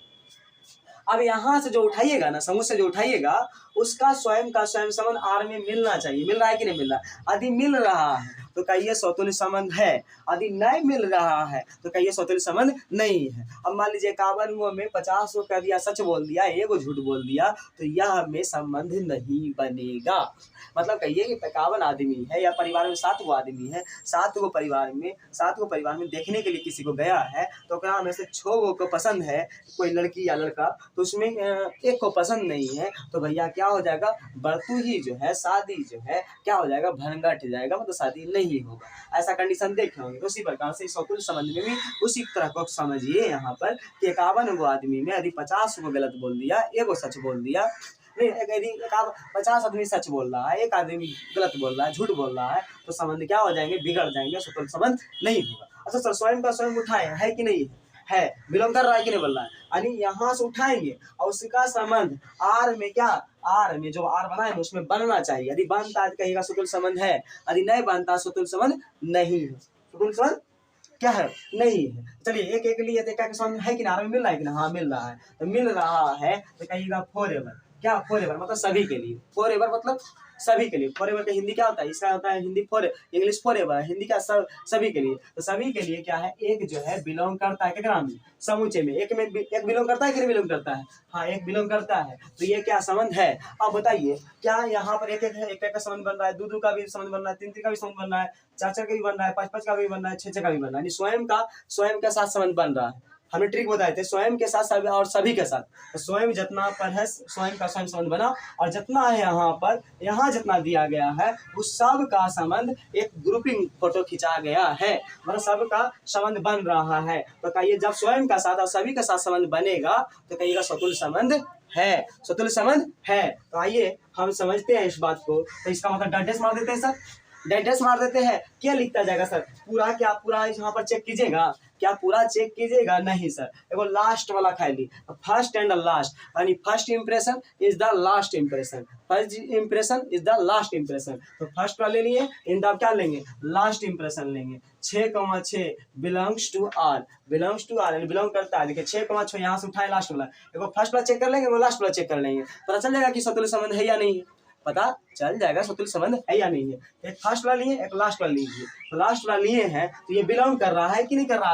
अब यहाँ से जो उठाइएगा ना, समूह से जो उठाइएगा उसका स्वयं का स्वयं संबंध आर में मिलना चाहिए। मिल रहा है कि नहीं मिल रहा है? यदि मिल रहा है तो कहिए स्वतुल्य संबंध है, यदि नहीं मिल रहा है तो कहिए स्वतुल्य संबंध नहीं है। अब मान लीजिए 51 में 50 को कह दिया, सच बोल दिया, एक झूठ बोल दिया, तो यह में संबंध नहीं बनेगा। मतलब कहिए कि 51 आदमी है या परिवार में 7 गो आदमी है, 7 गो परिवार में देखने के लिए किसी को गया है, तो क्या में से 6 गो को पसंद है कोई लड़की या लड़का, तो उसमें एक को पसंद नहीं है, तो भैया क्या हो जाएगा? बर्तू ही जो है, शादी जो है क्या हो जाएगा? भंगट जाएगा, मतलब शादी नहीं होगा। ऐसा कंडीशन देखे होंगे। तो उसी प्रकार से स्वतुल्य संबंध में भी उसी तरह को समझिए यहाँ पर कि 51 गो आदमी में यदि 50 को गलत बोल दिया, एक को सच बोल दिया, नहीं यदि 50 आदमी सच बोल रहा है, एक आदमी गलत बोल रहा है, झूठ बोल रहा है, तो संबंध क्या हो जाएंगे? बिगड़ जाएंगे, स्वतुल्य संबंध नहीं होगा। अच्छा सर स्वयं का स्वयं उठाए है कि नहीं है? बिलोंग कर रहा है कि नहीं बोल रहा है? यानी यहाँ से उठाएंगे और उसका संबंध आर में क्या? आर में जो आर बना है उसमें बनना चाहिए। यदि बनता है कहिएगा स्वतुल्य संबंध है, यदि नहीं बनता स्वतुल्य संबंध नहीं है। स्वतुल्य संबंध क्या है? नहीं है। चलिए एक एक लिए देखा कि संबंध है कि ना? आर में मिल रहा है कि ना? हाँ मिल रहा है। तो मिल रहा है तो कहिएगा फॉरएवर। क्या? फॉरएवर मतलब सभी के लिए। फॉरएवर मतलब सभी के लिए। फॉरएवर का हिंदी क्या होता है? इसका होता है Hindi for, English forever, Hindi का सभी के लिए। तो सभी के लिए क्या है? एक जो है बिलोंग करता है केकरा में? समूचे में। एक बिलोंग करता है कि नहीं बिलोंग करता है? हाँ एक बिलोंग करता है। तो ये क्या संबंध है? अब बताइए क्या यहाँ पर एक का संबंध बन रहा है, दो का भी संबंध बन रहा है, तीन का भी संबंध बन रहा है, चार का भी बन रहा है, पाँच का भी बन रहा है, छह का भी बन रहा है। स्वयं के साथ संबंध बन रहा है। हमें ट्रिक बताए थे स्वयं के साथ और सभी के साथ। तो स्वयं जितना पर है स्वयं का स्वयं संबंध बना, और जितना है यहाँ जितना दिया गया है उस सब का संबंध एक ग्रुपिंग फोटो खिंचा गया है, मतलब सब का संबंध बन रहा है। तो कहिए जब स्वयं का साथ और सभी के साथ संबंध बनेगा तो कहिएगा स्वतुल्य संबंध है, स्वतुल्य संबंध है। तो आइए हम समझते हैं इस बात को। तो इसका मतलब डैश मार देते हैं सर, डैश मार देते हैं। क्या लिखता जाएगा सर? पूरा क्या पूरा यहाँ पर चेक कीजिएगा? क्या पूरा चेक कीजिएगा? नहीं सर, एगो लास्ट वाला खाली, फर्स्ट एंड लास्ट, यानी first impression is the last impression, first impression is the last impression. तो फर्स्ट वाले लिए इन द क्या लेंगे? लास्ट इंप्रेशन लेंगे। 6,6 belongs to R, belongs to R यानी बिलोंग करता है। देखिए 6,6 यहाँ से उठाए लास्ट वाला, एगो फर्स्ट वाला चेक कर लेंगे, एगो लास्ट वाला चेक कर लेंगे, पता चल जाएगा कि स्वतुल्य संबंध है या नहीं है। पता चल जाएगा स्वतुल्य संबंध है या नहीं है। एक फर्स्ट वाला लिए, एक लास्ट वाला लीजिए। तो लास्ट वाला लिए हैं तो ये बिलोंग कर रहा है कि नहीं कर रहा?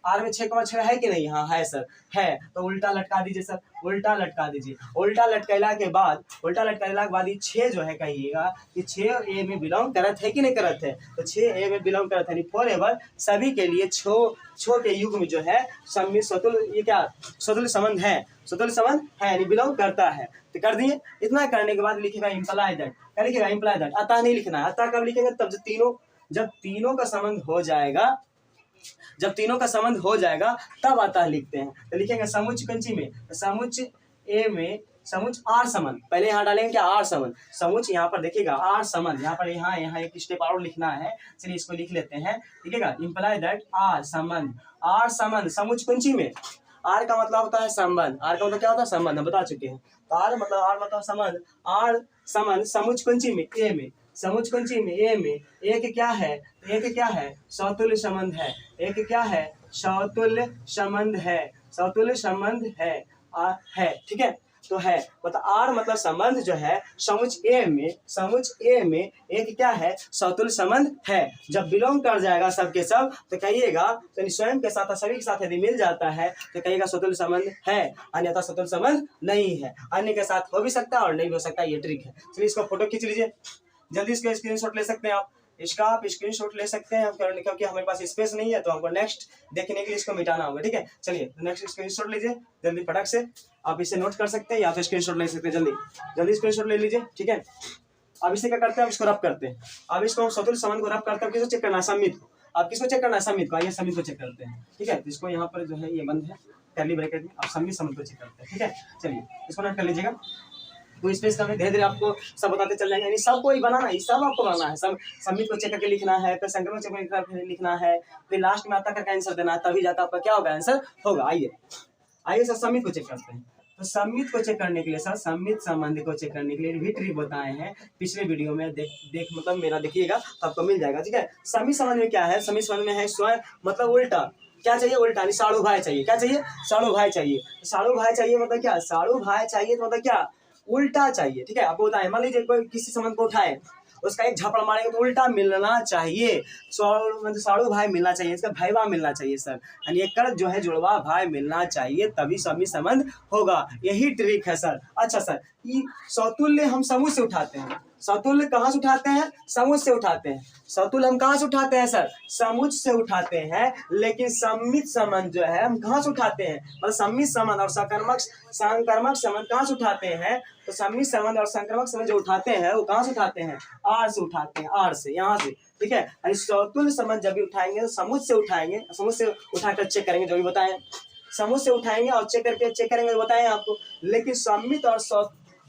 आर में 6,6 है कि नहीं? हाँ है सर, है। तो उल्टा लटका दीजिए सर, उल्टा लटका दीजिए। उल्टा लटकैला के बाद ये 6 जो है कहिएगा कि 6A में बिलोंग करत है कि नहीं करत है? तो 6A में बिलोंग करत है, फॉरएवर सभी के लिए छो के युग में जो है स्वतुल्य, ये क्या स्वतुल्य संबंध है, स्वतुल्य संबंध है यानी बिलोंग करता है। तो कर दिए। इतना करने के बाद लिखेगा इम्प्लाई दैट। क्या लिखेगा? Imply that. अतः नहीं लिखना है। अतः कब लिखेंगे? तब जब तीनों का संबंध हो जाएगा, जब तीनों का संबंध हो जाएगा तब अतः लिखते हैं। तो लिखेंगे समुच्चय कंची में, समुच्चय ए में समुच आर समन, पहले यहाँ डालेंगे क्या आर समन, समुच यहाँ पर देखिएगा आर समन, यहाँ पर यहाँ एक स्टेप और लिखना है, चलिए इसको लिख लेते हैं, ठीक है। इंप्लाई दैट आर समन समुच कुंची में, आर का मतलब होता है संबंध, आर का मतलब क्या होता है संबंध, हम बता चुके हैं। तो आर मतलब संबंध, आर समन समुच कुंची में ए में, समुच कुंची में ए में, एक क्या है, एक क्या है सौतुल्य संबंध है, एक क्या है सौतुल्य संबंध है, सौतुल्य संबंध है, ठीक है। तो है मतलब आर मतलब संबंध जो है समुच ए में एक क्या है सौतुल्य संबंध है। जब बिलोंग कर जाएगा सबके सब तो कहिएगा, तो स्वयं के साथ सभी के साथ यदि मिल जाता है तो कहिएगा सौतुल्य संबंध है, अन्यथा सौतुल्य संबंध नहीं है। अन्य के साथ हो भी सकता है और नहीं हो सकता, ये ट्रिक है। चलिए इसको फोटो खींच लीजिए, जल्दी इसका स्क्रीनशॉट ले सकते हैं आप, इसका आप स्क्रीनशॉट ले सकते हैं, क्योंकि हमारे पास स्पेस नहीं है तो हमको नेक्स्ट देखने के लिए इसको मिटाना होगा, ठीक है। चलिए नेक्स्ट स्क्रीनशॉट लीजिए जल्दी फटाक से, आप इसे नोट कर सकते हैं या फिर स्क्रीनशॉट ले सकते हैं, जल्दी स्क्रीनशॉट ले लीजिए, ठीक है। अब इसे क्या करते हैं, अब इसको रब करते हैं, अब इसको सौतुल्य संबंध को रब करते हैं, किसको चेक करना है संमित को, आप किसको चेक करना है संमित को, आइए संमित को चेक करते हैं, ठीक है। इसको यहाँ पर जो है ये बंद है कर्ली ब्रैकेट में, आप संमित संबंध को चेक करते हैं, ठीक है। चलिए इसको नोट कर लीजिएगा, तो स्पेस का धीरे धीरे आपको सब बताते चल जाएंगे, यानी सबको ही बनाना है, सब आपको बनाना है, सब समिट को चेक करके लिखना है, फिर संक्रमण चेक करके लिखना है, फिर लास्ट में आता करके आंसर देना है, तभी जाकर आपका क्या होगा आंसर होगा। आइए सर समिट को चेक करते हैं। तो समित को चेक करने के लिए सर समित संबंध को चेक करने के लिए भी ट्रिक बताए हैं पिछले वीडियो में, देख मतलब मेरा देखिएगा तो आपको मिल जाएगा, ठीक है। समित संबंध में क्या है, समित संबंध में है स्वयं मतलब उल्टा, क्या चाहिए उल्टा, साड़ू भाई चाहिए, क्या चाहिए साड़ू भाई चाहिए, साड़ू भाई चाहिए मतलब क्या, साड़ू भाई चाहिए तो मतलब क्या उल्टा चाहिए, ठीक है। आपको बताएं, मान लीजिए कोई किसी संबंध को उठाए, उसका एक झापड़ मारेंगे तो उल्टा मिलना चाहिए, साड़ू भाई मिलना चाहिए, इसका भाईवा मिलना चाहिए सर, यानी एक जो है जुड़वा भाई मिलना चाहिए, तभी समित संबंध होगा, यही ट्रिक है सर। अच्छा सर, सौतुल्य हम समूह से उठाते हैं, सौतुल्य कहाँ से उठाते हैं, समूह से उठाते हैं, सौतुल्य हम कहाँ से उठाते हैं सर, समुच से उठाते हैं, लेकिन समित संबंध जो है हम कहाँ से उठाते हैं, मतलब समित संबंध और संक्रमक संबंध कहाँ से उठाते हैं, तो समित संबंध और संक्रमक संबंध जो उठाते हैं वो कहाँ से उठाते हैं, आर से उठाते हैं, आर से, यहाँ से, ठीक है। यानी सौतुल्य संबंध जब भी उठाएंगे तो समुच से उठाएंगे, समुच से उठाकर चेक करेंगे, जो भी बताएं समुच से उठाएंगे और चेक करेंगे बताएं आपको, लेकिन समित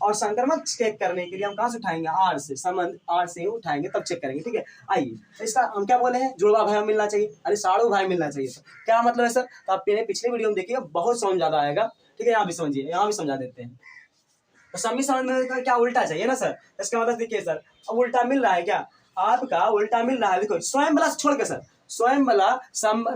और संक्रमक चेक करने के लिए हम कहाँ से उठाएंगे, आर से, संबंध आर से ही उठाएंगे तब चेक करेंगे, ठीक है। आइए तो इसका हम क्या बोले हैं, जुड़वा भाई मिलना चाहिए, अरे साड़ू भाई मिलना चाहिए सर, क्या मतलब है सर, तो आप पिछले वीडियो में देखिएगा बहुत समझ ज्यादा आएगा, ठीक है। यहाँ भी समझिए, यहाँ भी समझा देते हैं। तो समित संबंध में क्या उल्टा चाहिए ना सर, इसका मतलब देखिए सर, अब उल्टा मिल रहा है क्या, आपका उल्टा मिल रहा है, देखो स्वयं वाला छोड़ के सर, स्वयं वाला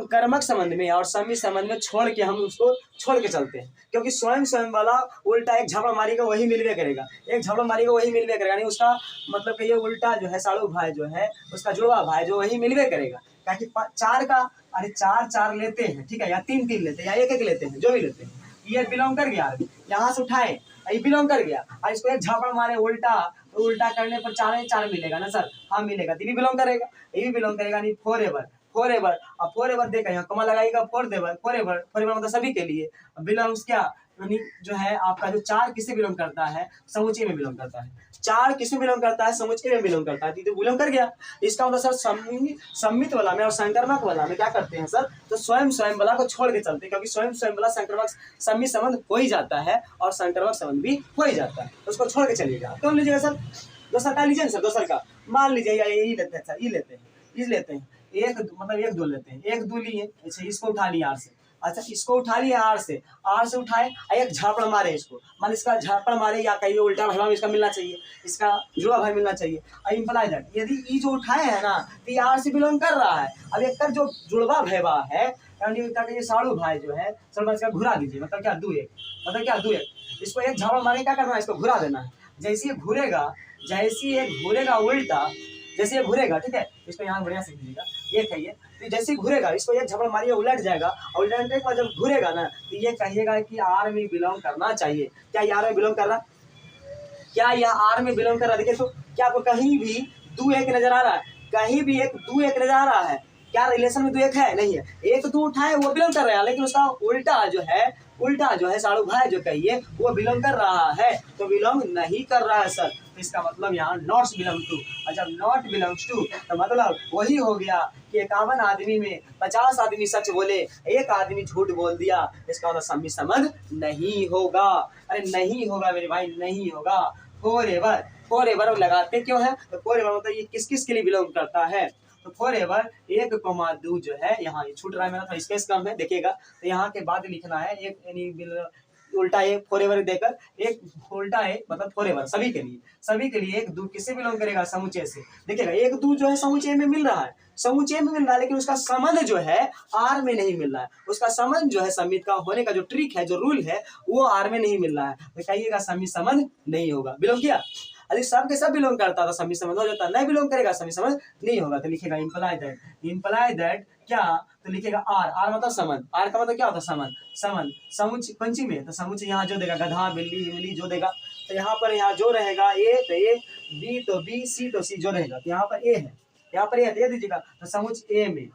कर्मक संबंध में और समित संबंध में छोड़ के हम उसको छोड़ के चलते हैं, क्योंकि स्वयं वाला उल्टा एक झापड़ मारेगा वही मिलवे करेगा, एक झापड़ मारेगा वही मिलवे करेगा, नहीं उसका मतलब कि ये उल्टा जो है साड़ू भाई जो है उसका जुड़वा भाई जो वही मिलवे करेगा, ताकि चार का अरे चार लेते हैं, ठीक है, या तीन लेते हैं या एक लेते हैं, जो भी लेते हैं, ये बिलोंग कर गया, यहाँ से उठाए ये बिलोंग कर गया और इसको एक झापड़ मारे उल्टा, तो उल्टा करने पर चार मिलेगा ना सर, हाँ मिलेगा, तो ये भी बिलोंग करेगा, ये भी बिलोंग करेगा, नहीं फॉरएवर अब फॉरएवर देखा यहाँ कमा लगाएगा, फॉरएवर मतलब सभी के लिए बिलोंग्स क्या, यानी जो है आपका जो चार किसे बिलोंग करता है, समुच्चय में बिलोंग करता है, चार किसमें बिलोंग करता है, समुच्चय में बिलोंग करता है, तो बिलोंग कर गया। इसका मतलब सर सम्मित वाला में और संक्रमक वाला में क्या करते हैं सर, तो स्वयं वाला को छोड़ के चलते हैं, क्योंकि स्वयं वाला संक्रमक सम्मित संबंध हो ही जाता है और संक्रमक संबंध भी हो ही जाता है, तो उसको छोड़ के चलिएगा। कौन लीजिएगा सर, दोसर का लीजिए सर, दोसर का मान लीजिए यही लेते हैं सर, ये लेते हैं एक मतलब एक दो लेते हैं, एक दो लिए, अच्छा इसको उठा लिया आर से, अच्छा इसको उठा लिया आर से उठाए एक झापड़ मारे इसको, मान इसका झापड़ मारे या कहिए उल्टा भाई में इसका मिलना चाहिए, इसका जुड़वा भाई मिलना चाहिए, इंप्लाई दैट यदि ये जो उठाए है ना तो ये आर से बिलोंग कर रहा है, अब एक जो जुड़वा भैवा है ये साड़ू भाई जो है सर इसका घुरा दीजिए, मतलब क्या दू एक, इसको एक झापड़ मारे क्या करना है, इसको घुरा देना है, जैसे ये घूरेगा उल्टा, जैसे ये घूरेगा, ठीक है, इसको यहाँ बढ़िया से कीजिएगा, ये कहिए तो जैसे ही घूरेगा इसको एक झपड़ मारिए उलट जाएगा, और उलटने के बाद जब घूरेगा ना तो ये कहिएगा कि आर में बिलोंग करना चाहिए, क्या ये आर में बिलोंग कर रहा, क्या यह आर में बिलोंग कर रहा, देखिए तो क्या आपको कहीं भी दू एक नजर आ रहा है, कहीं भी एक दू एक नजर आ रहा है, क्या रिलेशन में तो एक है नहीं है, एक तो उठाए वो बिलोंग कर रहा है, लेकिन उसका उल्टा जो है साड़ू भाई जो कहिए वो बिलोंग कर रहा है, तो बिलोंग नहीं कर रहा है सर। तो इसका मतलब यहाँ नॉट बिलोंग टू, और जब नॉट बिलोंग्स टू तो मतलब वही हो गया कि 51 आदमी में 50 आदमी सच बोले, एक आदमी झूठ बोल दिया, इसका मतलब सम्मिश्र संबंध नहीं होगा। अरे नहीं होगा मेरे भाई, नहीं होगा। फॉरएवर लगाते क्यों है, तो फॉरएवर मतलब ये किस किस के लिए बिलोंग करता है, तो फॉरएवर 1,2 जो है, यहाँ ये छूट रहा है मेरा थोड़ा स्पेस कम है देखिएगा, तो यहाँ के बाद लिखना है एक यानी उल्टा एक फॉरएवर देकर एक उल्टा है मतलब फॉरएवर सभी के लिए 1,2 किससे बिलोंग करेगा, समुच्चय से। देखिएगा 1,2 जो है समुच्चय में मिल रहा है, लेकिन उसका संबंध जो है आर में नहीं मिल रहा है, उसका संबंध जो है समित का होने का जो ट्रिक है, जो रूल है, वो आर में नहीं मिल रहा है, तो कहिएगा समित संबंध नहीं होगा। बिलोंग किया, यदि सब के सब बिलोंग करता तो समित संबंध हो जाता, नहीं बिलोंग करेगा समित संबंध नहीं होगा, तो लिखेगा इंप्लाई दैट क्या, तो लिखेगा आर मतलब संबंध, आर का मतलब क्या होता है संबंध समुच्चय पंची में, तो समुच्चय यहाँ जो देगा गधा बिल्ली इमली जो देगा, तो यहाँ पर यहाँ जो रहेगा ए तो ए, बी तो बी, सी तो सी जो रहेगा, तो यहाँ पर ए है, यहाँ पर ए दे दीजिएगा, तो समुच्चय ए में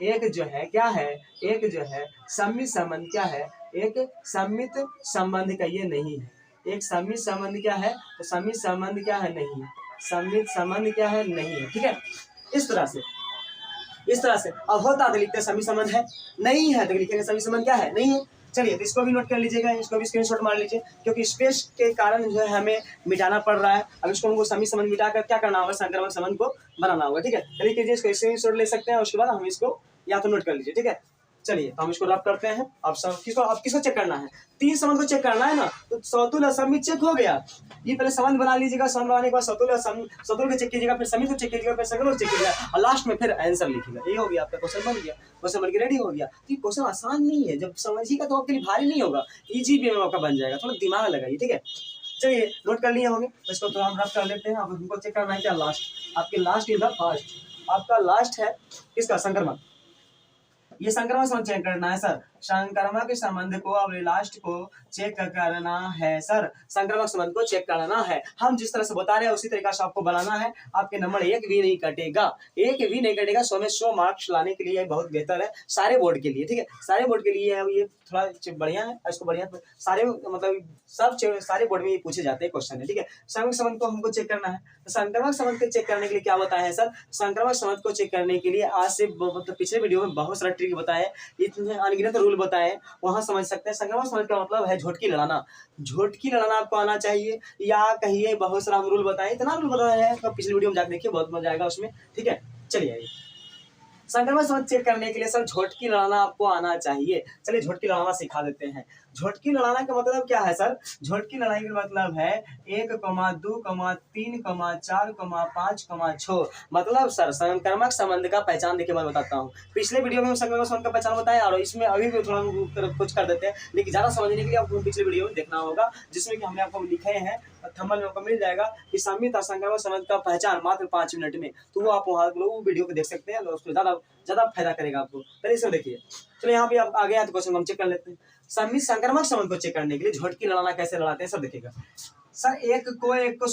एक जो है क्या है, एक जो है सम्मित संबंध क्या है, एक सम्मित संबंध का ये नहीं है, एक सम्मित संबंध क्या है, तो सम्मित संबंध क्या है नहीं, सम्मित संबंध क्या है नहीं है, ठीक है। इस तरह से अब होता तो लिखते सम्मित संबंध है, नहीं है तो लिखेंगे सम्मित संबंध क्या है नहीं है। चलिए तो इसको भी नोट कर लीजिएगा, इसको भी स्क्रीनशॉट मार लीजिए, क्योंकि स्पेस के कारण जो है हमें मिटाना पड़ रहा है। अब इसको हमको सम्मित संबंध मिटाकर क्या करना होगा, संक्रमण संबंध को बनाना होगा, ठीक है। चलिए कीजिए, इसको स्क्रीनशॉट ले सकते हैं, उसके बाद हम इसको या तो नोट कर लीजिए, ठीक है। चलिए तो हम इसको रब करते हैं। अब किसको चेक करना है, 3 संबंध को चेक करना है ना, तो सतुल असमित चेक हो गया। ये पहले संबंध बना लीजिएगा, संबंध बनाने के बाद सतुल को चेक कीजिएगा, फिर समित को चेक कीजिएगा, फिर संक्रमण को चेक कीजिएगा, और लास्ट में फिर आंसर लिखिएगा। ये हो गया आपका क्वेश्चन बन गया, क्वेश्चन बनके रेडी हो गया। तो ये क्वेश्चन आसान नहीं है, जब समझिएगा तो आपके लिए भारी नहीं होगा, इजी वे में आपका बन जाएगा, थोड़ा दिमाग लगाइए, ठीक है। चलिए नोट कर लिए होंगे, तो इसको तो हम रब कर लेते हैं। अब हमको चेक करना है क्या, लास्ट आपके लास्ट इज द फर्स्ट, आपका लास्ट है किसका, संक्रमण। ये संक्रमण संबंध चेक करना है सर, संक्रमक संबंध को अब लास्ट को चेक करना है सर, संक्रमक संबंध को चेक करना है। हम जिस तरह से बता रहे हैं उसी तरीका से आपको बनाना है, आपके नंबर एक भी नहीं कटेगा, 100 में 100 मार्क्स लाने के लिए बहुत बेहतर है सारे बोर्ड के लिए, ठीक है। सारे बोर्ड के लिए ये थोड़ा बढ़िया है, इसको बढ़िया सारे मतलब सब सारे बोर्ड में ये पूछे जाते हैं क्वेश्चन है, ठीक है। संक्रमक संबंध को हमको चेक करना है, तो संक्रमक संबंध को चेक करने के लिए क्या बताया है सर, संक्रमक संबंध को चेक करने के लिए आज से मतलब पिछले वीडियो में बहुत सारा ट्रिक बताए, इतने अनगिनत रूल बताए, वहां समझ सकते हैं। संक्रमक संबंध का मतलब है झोटकी लड़ाना आपको आना चाहिए, या कहिए बहुत सारा हम रूल बताए, इतना रूल बताया है, तो पिछले वीडियो में जाकर देखिए, बहुत मजा आएगा उसमें, ठीक है। चलिए संक्रमण संबंध चेक करने के लिए सर झोटकी लड़ाना आपको आना चाहिए। चलिए झोटकी लड़ाना सिखा देते हैं। झोटकी लड़ाना का मतलब क्या है सर, झोटकी लड़ाई का मतलब है 1, 2, 3, 4, 5, 6। मतलब सर संक्रमक संबंध का पहचान देखिए मैं बताता हूँ। पिछले वीडियो में हम संक्रमक संबंध का पहचान बताया, और इसमें अभी भी थोड़ा कुछ कर देते हैं, लेकिन ज्यादा समझने के लिए आपको पिछले वीडियो में देखना होगा, जिसमें कि हमने आपको लिखे हैं, थंबनेल में आपको मिल जाएगा कि सम्मित और संक्रमक संबंध का पहचान मात्र 5 मिनट में, तो वो आप वहाँ लोग वीडियो को देख सकते हैं, उसको ज्यादा फायदा करेगा आपको। पहले इसमें देखिए, चलो यहाँ पे आप आगे आए तो क्वेश्चन हम चेक कर लेते हैं। सम्मित संक्रमक संबंध को चेक करने के लिए झोटकी लड़ाना कैसे लड़ाते हैं सब देखिएगा सर। एक को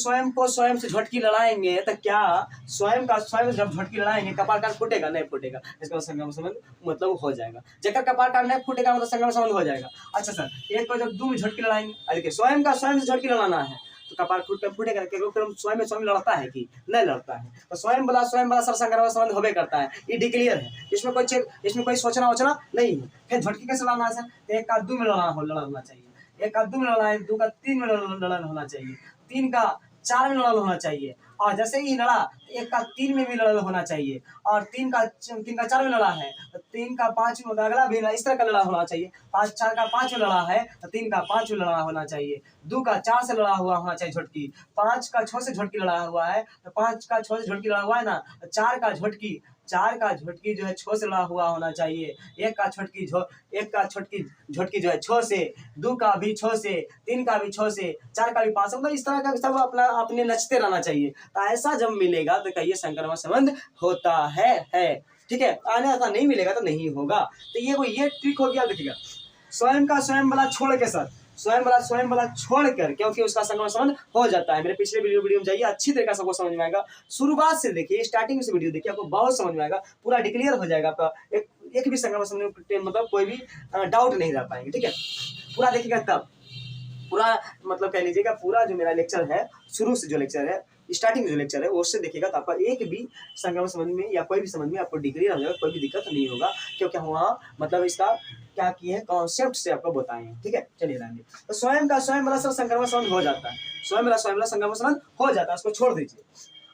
स्वयं से झोटकी लड़ाएंगे तो क्या स्वयं जब झोटकी लड़ाएंगे कपाल काट फूटेगा, नहीं फूटेगा, इसका संक्रमक संबंध मतलब हो जाएगा। जब कपाल काट नहीं फूटेगा मतलब संक्रमक संबंध हो जाएगा। अच्छा सर, एक को जब 2 में झोटकी लड़ाएंगे, देखिए स्वयं से झोटकी लड़ाना है तो कपाल फूटेगा, स्वयं में स्वयं लड़ता है कि नहीं लड़ता है, तो स्वयं वाला सर संक्रमक संबंध होबे करता है, ये डिक्लियर है, इसमें कोई सोचना नहीं है। फिर झटकी कैसे लड़ना है सर, 1 का 2 में लड़ना चाहिए, 1 का 2 में लड़ना है, 2 का 3 में लड़ना होना चाहिए, 3 का 4 में लड़ना होना चाहिए, और जैसे ही लड़ा 1 का 3 में भी लड़ना होना चाहिए, और 3 का 4 में लड़ा है तो 3 का 5 में अगला भी इस तरह का लड़ा होना चाहिए, 4 का 5 में लड़ा है तो 3 का 5 में लड़ा होना चाहिए, 2 का 4 से लड़ा हुआ होना चाहिए झटकी, 5 का 6 से झटकी लड़ा हुआ है तो 5 का 6 से झटकी लड़ा हुआ है ना, 4 का झटकी जो है 6 से लड़ा हुआ होना चाहिए, 1 का झटकी झटकी जो है 6 से, 2 का भी 6 से, 3 का भी 6 से, 4 का भी 5 से, मतलब इस तरह का सब अपने नचते रहना चाहिए। तो ऐसा जब मिलेगा तो कहिए संक्रमक संबंध होता है, ठीक है। आने ऐसा नहीं मिलेगा तो नहीं होगा। तो ये ट्रिक हो गया, देखिएगा स्वयं वाला छोड़ के सर, स्वयं वाला छोड़कर, क्योंकि उसका संक्रमण संबंध हो जाता है। मेरे पिछले वीडियो में जाइए, अच्छी तरीके से आपको समझ में आएगा। शुरुआत से देखिए, स्टार्टिंग से वीडियो देखिए, आपको बहुत समझ में आएगा, पूरा डिक्लियर हो जाएगा आपका। एक भी संक्रमण संबंध मतलब कोई भी डाउट नहीं रह पाएंगे, ठीक है। पूरा देखिएगा तब पूरा मतलब कह लीजिएगा, पूरा जो मेरा लेक्चर है, शुरू से जो लेक्चर है, स्टार्टिंग जो लेक्चर है, उससे देखिएगा तो आपका एक भी संक्रमण संबंध में या कोई भी संबंध में आपको डिग्री हो जाएगा, कोई भी दिक्कत नहीं होगा, क्योंकि हम वहाँ मतलब इसका क्या किए हैं, कॉन्सेप्ट से आपको बताए हैं, ठीक है। चलिए लाएंगे तो स्वयं वाला सर संक्रमण संबंध हो जाता है, स्वयं वाला संक्रमण संबंध हो जाता है, उसको छोड़ दीजिए।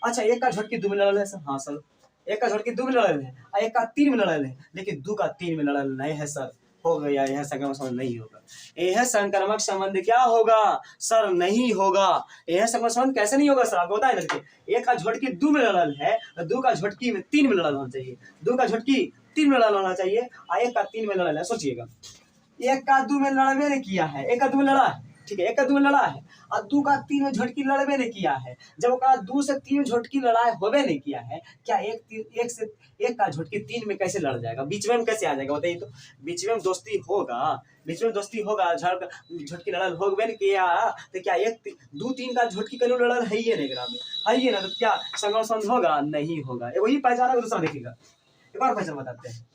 अच्छा, एक का झटकी 2 में लड़ल है सर, हाँ सर, एक का झटकी 2 में लड़ल है, एक का 3 में लड़ल है, लेकिन 2 का 3 में लड़ल नहीं है सर, हो गया, यह संक्रमक संबंध नहीं होगा। यह संक्रमक संबंध क्या होगा सर, नहीं होगा। यह संक्रमक संबंध कैसे नहीं होगा सर, आपको बताए लड़के, एक का झटकी 2 में लड़ल है, 2 का झटकी 3 में लड़ल होना चाहिए, 2 का झटकी 3 में लड़ल होना चाहिए, और 1 का 3 में लड़ल है। सोचिएगा, 1 का 2 में लड़बे ने किया है, 1 का 2 में लड़ा है, ठीक है, 1 का 2 में लड़ा है, और 2 का 3 में झटकी लड़बे ने किया है। जब ओकरा 2 से 3 झटकी लड़ाई होबे नहीं किया है, क्या एक का झटकी 3 में कैसे लड़ जाएगा, बीच में कैसे आ जाएगा बताइए तो। बीच में दोस्ती होगा, बीच में दोस्ती होगा, झटकी लड़ल होबे नहीं किया तो क्या 1 2 3 का झटकी कहीं लड़ल है ही नहीं, ग्राम में है ही ना, तो क्या संक्रमण संबंध होगा, नहीं होगा। वही पहचान है, दूसरा देखिएगा, एक और पहचान बताते हैं।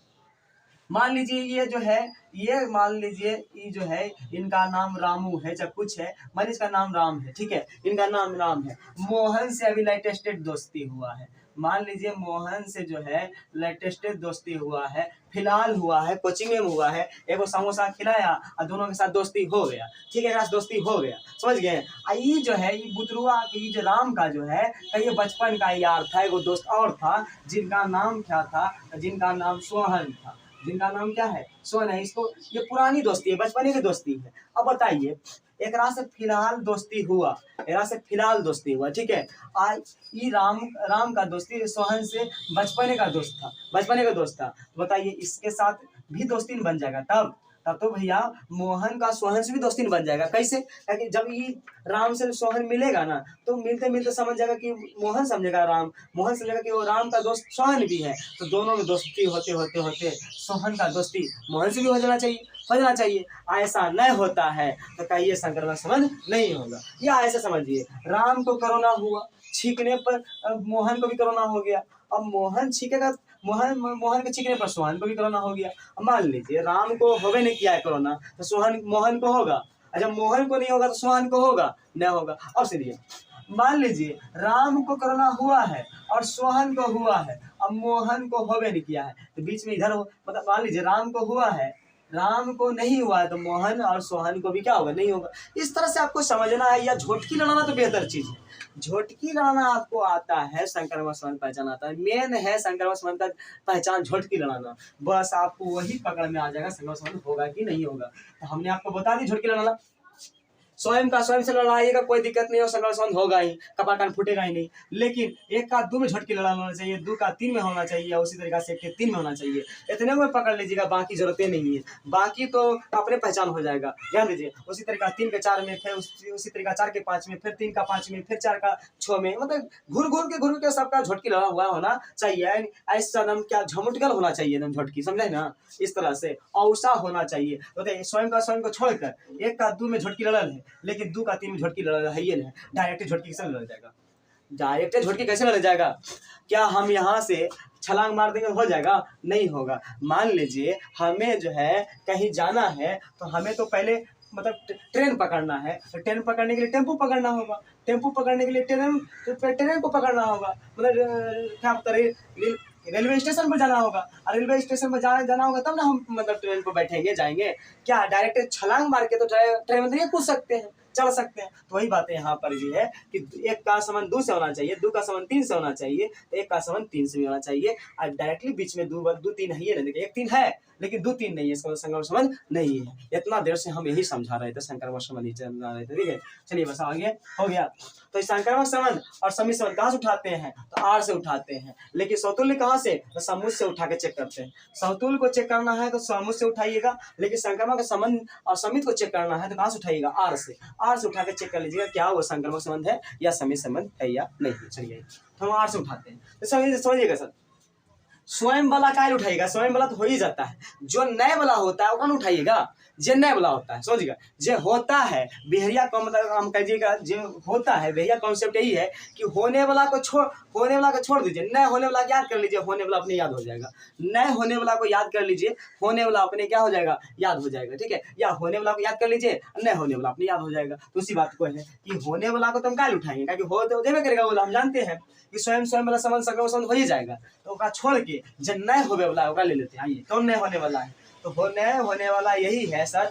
मान लीजिए ये जो है, ये मान लीजिए ये जो है, इनका नाम रामू है, चाहे कुछ है, मान इसका नाम राम है, ठीक है, इनका नाम राम है। मोहन से अभी लेटेस्टेड दोस्ती हुआ है, मान लीजिए मोहन से जो है लेटेस्टेड दोस्ती हुआ है, फिलहाल हुआ है, कोचिंग में हुआ है, एक समोसा खिलाया और दोनों के साथ दोस्ती हो गया, ठीक है, दोस्ती हो गया, समझ गए। ये जो है, ये बुतरुआ की जो राम का जो है, ये बचपन का यार था, एक दोस्त और था, जिनका नाम क्या था, जिनका नाम सोहन था, जिनका नाम क्या है, सोहन है। इसको ये पुरानी दोस्ती है, बचपन की दोस्ती है। अब बताइए, एकरा से फिलहाल दोस्ती हुआ, एकरा से फिलहाल दोस्ती हुआ, ठीक है। आज ये राम का दोस्ती सोहन से बचपने का दोस्त था, बचपने का दोस्त था। तो बताइए, इसके साथ भी दोस्ती बन जाएगा तब तो भैया मोहन का सोहन से भी दोस्ती बन जाएगा। कैसे, क्योंकि जब ये राम से सोहन मिलेगा ना, तो मिलते मिलते समझ जाएगा कि मोहन समझेगा मोहन समझेगा कि वो राम का दोस्त सोहन भी है, तो दोनों में दोस्ती होते होते होते सोहन का दोस्ती मोहन से भी हो जाना चाहिए। ऐसा नहीं होता है तो कहिए संक्रमण संबंध नहीं होगा। या ऐसे समझिए, राम को कोरोना हुआ, छींकने पर मोहन को भी कोरोना हो गया। अब मोहन छींकेगा, मोहन के छींकने पर सोहन को भी कोरोना हो गया। अब मान लीजिए राम को होवे नहीं किया है कोरोना, तो मोहन को होगा। जब मोहन को नहीं होगा तो सोहन को होगा, नहीं होगा। और सुनिए, मान लीजिए राम को कोरोना हुआ है और सोहन को हुआ है, अब मोहन को होवे नहीं किया है, तो बीच में इधर मतलब मान लीजिए राम को हुआ है, राम को नहीं हुआ है, तो मोहन और सोहन को भी क्या होगा, नहीं होगा। इस तरह से आपको समझना है। या झोटकी लड़ाना तो बेहतर चीज है, झोटकी लड़ाना आपको आता है, संक्रमण संबंध पहचान आता है। मेन है संक्रमण संबंध का पहचान, झोटकी लड़ाना। बस आपको वही पकड़ में आ जाएगा संक्रमण संबंध होगा कि नहीं होगा। तो हमने आपको बता दी झोटकी लड़ाना, स्वयं से लड़ाइएगा, कोई दिक्कत नहीं हो, संक्रमण संबंध होगा ही, कपार कान फूटेगा ही नहीं। लेकिन 1 का 2 में झटकी लड़ाना होना चाहिए, 2 का 3 में होना चाहिए, उसी तरीके से 1 के 3 में होना चाहिए। इतने में पकड़ लीजिएगा, बाकी जरूरतें नहीं है, बाकी तो अपने पहचान हो जाएगा। ध्यान दीजिए, उसी तरीका 3 के 4 में, फिर उसी तरीका 4 के 5 में, फिर 3 का 5 में, फिर 4 का 6 में, मतलब घूर के सबका झटकी लड़ा हुआ होना चाहिए। ऐसा एकदम क्या झमुटगल होना चाहिए, एकदम झटकी, समझे ना, इस तरह से औसा होना चाहिए। तो स्वयं को छोड़कर 1 का 2 में झटकी लड़ल है, लेकिन 2 का 3 में झटकी लड़ है ही नहीं। डायरेक्ट झटकी कैसे लड़ जाएगा, डायरेक्ट झटकी कैसे लड़ जाएगा। क्या हम यहाँ से छलांग मार देंगे हो जाएगा, नहीं होगा। मान लीजिए हमें जो है कहीं जाना है, तो हमें तो पहले मतलब ट्रेन पकड़ना है, तो ट्रेन पकड़ने के लिए टेम्पो पकड़ना होगा, टेम्पो पकड़ने के लिए ट्रेन को पकड़ना होगा, मतलब क्या बता रहे, रेलवे स्टेशन पर जाना होगा, और रेलवे स्टेशन पर जाना होगा तब ना हम मतलब ट्रेन पर बैठेंगे जाएंगे। क्या डायरेक्ट छलांग मार के तो ट्रेन में नहीं कूद सकते हैं, चढ़ सकते हैं। तो वही बातें यहाँ पर भी है कि 1 का संबंध 2 से होना चाहिए, 2 का संबंध 3 से होना चाहिए, 1 का संबंध 3 से भी होना चाहिए। और डायरेक्टली बीच में 2 3 है ना, देखिए 1 3 है लेकिन 2 3 नहीं है, इसका संक्रमण संबंध नहीं है। इतना देर से हम यही समझा रहे थे, संक्रमण संबंध ही समझा रहे थे, ठीक है। चलिए बस आगे हो गया। तो संक्रमण संबंध और समित संबंध कहाँ से उठाते हैं, तो आर से उठाते हैं। लेकिन समतुल्य कहाँ से, तो समूह से उठा के चेक करते हैं। समतुल्य को चेक करना है तो समूह से उठाइएगा, लेकिन संक्रमण का संबंध और समित को चेक करना है तो कहाँ से उठाइएगा, आर से उठा के चेक कर लीजिएगा क्या वो संक्रमण संबंध है या समित संबंध है या नहीं। चलिए हम आर से उठाते हैं, तो समझिएगा सर, स्वयं वाला काय उठाइएगा, स्वयं वाला तो हो ही जाता है, जो नए वाला होता है वो कौन उठाइएगा, जे नए वाला होता है, समझिएगा। जे होता है बेहरिया का मतलब हम कहिएगा, जो होता है बेहरिया कॉन्सेप्ट यही है कि होने वाला को छोड़ दीजिए, नए होने वाला याद कर लीजिए, होने वाला अपने याद हो जाएगा। नए होने वाला को याद कर लीजिए, होने वाला अपने क्या हो जाएगा, याद हो जाएगा, ठीक है। या होने वाला को याद कर लीजिए, नए होने वाला अपने याद हो जाएगा। तो उसी बात को है कि होने वाला को तो हम क्या उठाएंगे, क्योंकि हो तो देवे करेगा, वो हम जानते हैं कि स्वयं वाला संबंध संबंध हो ही जाएगा। तो उसका छोड़ के जब नए होने वाला है ले लेते हैं। आइए, कौन नए होने वाला है, तो नए होने वाला यही है सर।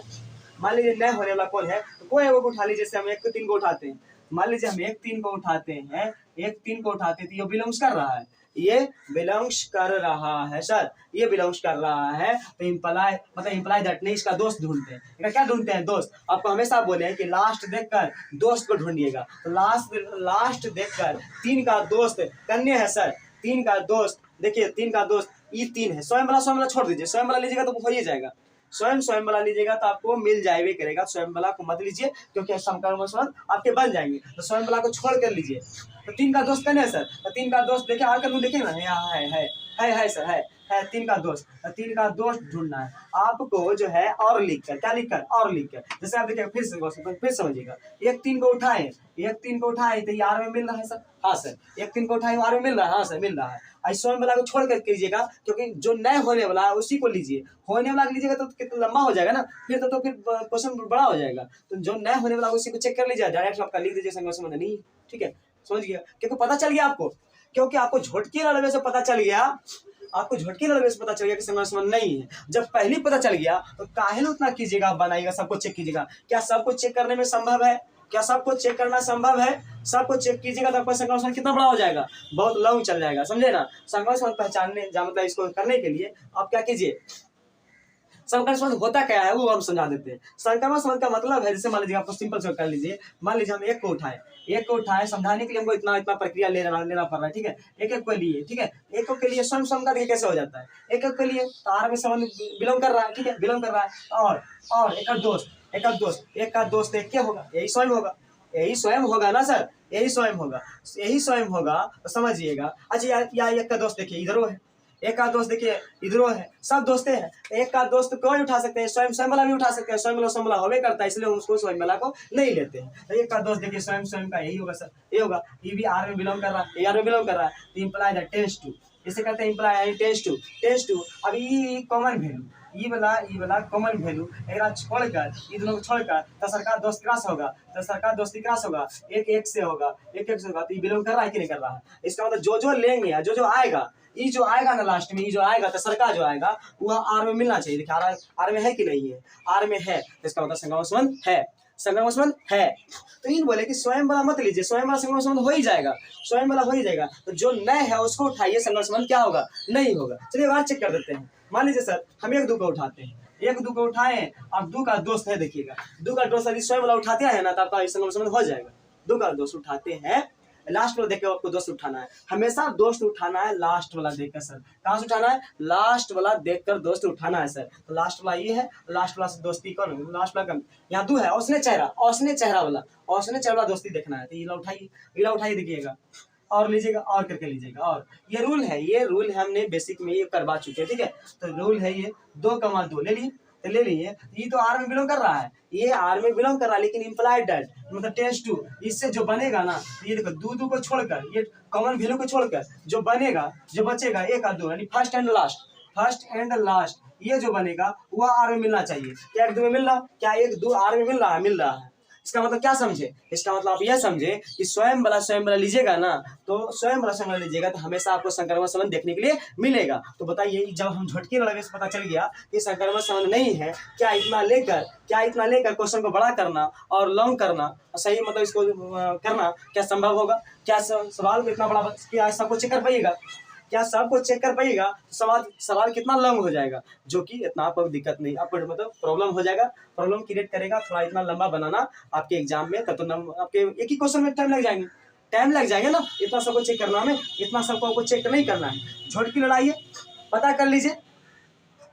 मान लीजिए नए होने वाला कौन है, तो कोई एगो को उठा लीजिए। जैसे हम 1 को 3 को उठाते हैं, मान लीजिए हम 1 3 को उठाते हैं, 1 3 को उठाते हैं, तो ये बिलोंग्स कर रहा है, ये बिलोंग्स कर रहा है सर, ये बिलोंग्स कर रहा है। तो इम्प्लाई दैट नहीं, इसका दोस्त ढूंढते हैं। क्या ढूंढते हैं, दोस्त। आपको हमेशा बोले हैं कि लास्ट देखकर दोस्त को ढूंढिएगा, तो लास्ट देखकर 3 का दोस्त कन्या है सर, 3 का दोस्त देखिए, 3 का दोस्त ये 3 है। स्वयं वाला छोड़ दीजिए, स्वयं वाला लीजिएगा तो हो ही जाएगा। स्वयं वाला लीजिएगा तो आपको मिल जाए करेगा। स्वयं वाला को मत लीजिए, क्योंकि समकर्म संबंध आपके बन जाएंगे। तो स्वयं वाला को छोड़ कर लीजिए। तो 3 का दोस्त कौन है सर, तो 3 का दोस्त देखिए, आकर देखिए ना, यहाँ है सर, है 3 का दोस्त। 3 का दोस्त ढूंढना है आपको, जो है और लिखकर, क्या लिखकर, और लिखकर। जैसे आप देखिए, फिर समझिएगा, 1 3 को उठाए, 1 3 को उठाए तो यार में मिल रहा है सर, हाँ सर। 1 3 को उठाए आर में मिल रहा है, हाँ सर मिल रहा है। स्वयं वाला को छोड़ कर कीजिएगा, क्योंकि जो नए होने वाला है उसी को लीजिए। होने वाला लीजिएगा तो कितना लंबा हो जाएगा ना, फिर फिर क्वेश्चन बड़ा हो जाएगा। तो जो नए होने वाला उसी को चेक कर लीजिए, डायरेक्ट आपका लिख दीजिए संघर्ष संबंध नहीं, ठीक है। समझ गया, क्योंकि पता चल गया आपको, क्योंकि आपको झोटकी लड़वे से पता चल गया, आपको झोटकी लड़वे से पता चल गया कि संघर्ष संबंध नहीं है। जब पहले पता चल गया तो काहे उतना कीजिएगा, बनाइएगा, सबको चेक कीजिएगा। क्या सबको चेक करने में संभव है, क्या सबको चेक करना संभव है, सबको चेक कीजिएगा तो आपका संघर्ष संबंध कितना बड़ा हो जाएगा, बहुत लॉन्ग चल जाएगा, समझे ना। संघर्ष संबंध पहचानने मतलब इसको करने के लिए आप क्या कीजिए, संक्रमण संबंध होता क्या है वो हम समझा देते हैं। संक्रमण संबंध का मतलब है, जैसे मान लीजिए, आपको सिंपल से कर लीजिए, मान लीजिए हम 1 को उठाए, समझाने के लिए हमको इतना प्रक्रिया लेना पड़ रहा है, ठीक है। एक को लिए, ठीक है, एक के लिए स्वयं का देखिए कैसे हो जाता है। एक के लिए तार में संबंध बिलोंग कर रहा है, ठीक है, बिलोंग कर रहा है। और एक का दोस्त एक क्या होगा, यही स्वयं होगा, यही स्वयं होगा ना सर, यही स्वयं होगा, तो समझिएगा। अच्छा, या एक का दोस्त देखिए इधरो है, एक का दोस्त देखिए इधरों है, सब दोस्तें हैं। एक का दोस्त कोई उठा सकते हैं, स्वयं वाला भी उठा सकते हैं, स्वयं वाला होवे करता है, इसलिए उसको स्वयं वाला को नहीं लेते हैं। तो एक का दोस्त देखिए स्वयं का यही होगा सर, ये होगा, ये भी आर में बिलोंग कर रहा है, आर में बिलोंग कर रहा है, तो इम्प्लाई दैट टेंड्स टू, इसे कहते हैं इम्प्लाई टेंड्स टू। अब ये कॉमन वैल्यू, ये वाला कॉमन वैल्यू एक छोड़कर, ये दोनों को छोड़कर तसर का दोस्त क्रॉस होगा, तसर का दोस्ती क्रॉस होगा, एक से होगा, तो ये बिलोंग कर रहा है कि नहीं कर रहा है। इसका मतलब जो लेंगे, जो आएगा, ये जो आएगा ना लास्ट में, ये जो आएगा तसर का जो आएगा वह आर में मिलना चाहिए। देखिए आर में है कि नहीं है, आर में है, इसका मतलब संगम संबंध है, संगम संबंध है। तो इन बोले कि स्वयं वाला मत लीजिए, स्वयं वाला संगम संबंध हो ही जाएगा, स्वयं वाला हो ही जाएगा। तो जो नए है उसको उठाइए, संगम संबंध क्या होगा, नहीं होगा। चलिए बात चेक कर देते हैं। मान लीजिए सर हम 1 2 को उठाते हैं, 1 2 को उठाए, अब 2 का दोस्त है, देखिएगा 2 का दोस्त यदि स्वयं वाला उठाते हैं ना, तो आपका संगम संबंध हो जाएगा। 2 का दोस्त उठाते हैं, लास्ट वाला देख के आपको दोस्त उठाना है, हमेशा दोस्त उठाना है लास्ट वाला देखकर सर। कहाँ से उठाना है, लास्ट वाला देखकर दोस्त उठाना है सर। तो लास्ट वाला ये है, लास्ट वाला से दोस्ती कौन, लास्ट वाला यहाँ 2 है, औसने चेहरा वाला दोस्ती देखना है। तो ये उठाइए देखिएगा, और लीजिएगा, और करके लीजिएगा। और ये रूल है हमने बेसिक में ये करवा चुके हैं, ठीक है। तो रूल है ये 2,2 ले लिए, ये तो आर में बिलोंग कर रहा है, ये आर में बिलोंग कर रहा है, लेकिन इम्प्लाइड दैट मतलब टेंड्स टू, इससे जो बनेगा ना, ये देखो 2 को छोड़कर, ये कॉमन वैल्यू को छोड़कर जो बनेगा, जो बचेगा 1 और 2, यानी फर्स्ट एंड लास्ट, ये जो बनेगा वह आर में मिलना चाहिए। क्या 1 2 में मिल रहा, क्या 1 2 आर में मिल रहा है। इसका मतलब क्या समझे, इसका मतलब आप यह समझे कि स्वयं वाला लीजिएगा ना, तो स्वयं वाला लीजिएगा तो हमेशा आपको संक्रमण संबंध देखने के लिए मिलेगा। तो बताइए, जब हम झटके लड़ने से पता चल गया कि संक्रमण संबंध नहीं है, क्या इतना लेकर क्वेश्चन को बड़ा करना और लॉन्ग करना, सही मतलब इसको करना क्या संभव होगा? क्या सवाल को इतना बड़ा, क्या सबको चेक कर पाइएगा? क्या सबको चेक कर पाइएगा? सवाल कितना लंबा हो जाएगा, जो कि इतना आपको दिक्कत नहीं, आपको मतलब प्रॉब्लम हो जाएगा, प्रॉब्लम क्रिएट करेगा। थोड़ा इतना लंबा बनाना आपके एग्जाम में, तब तो आपके एक ही क्वेश्चन में टाइम लग जाएंगे ना, इतना सबको चेक करना में, इतना सबको आपको चेक नहीं करना है। झोट की लड़ाई है, पता कर लीजिए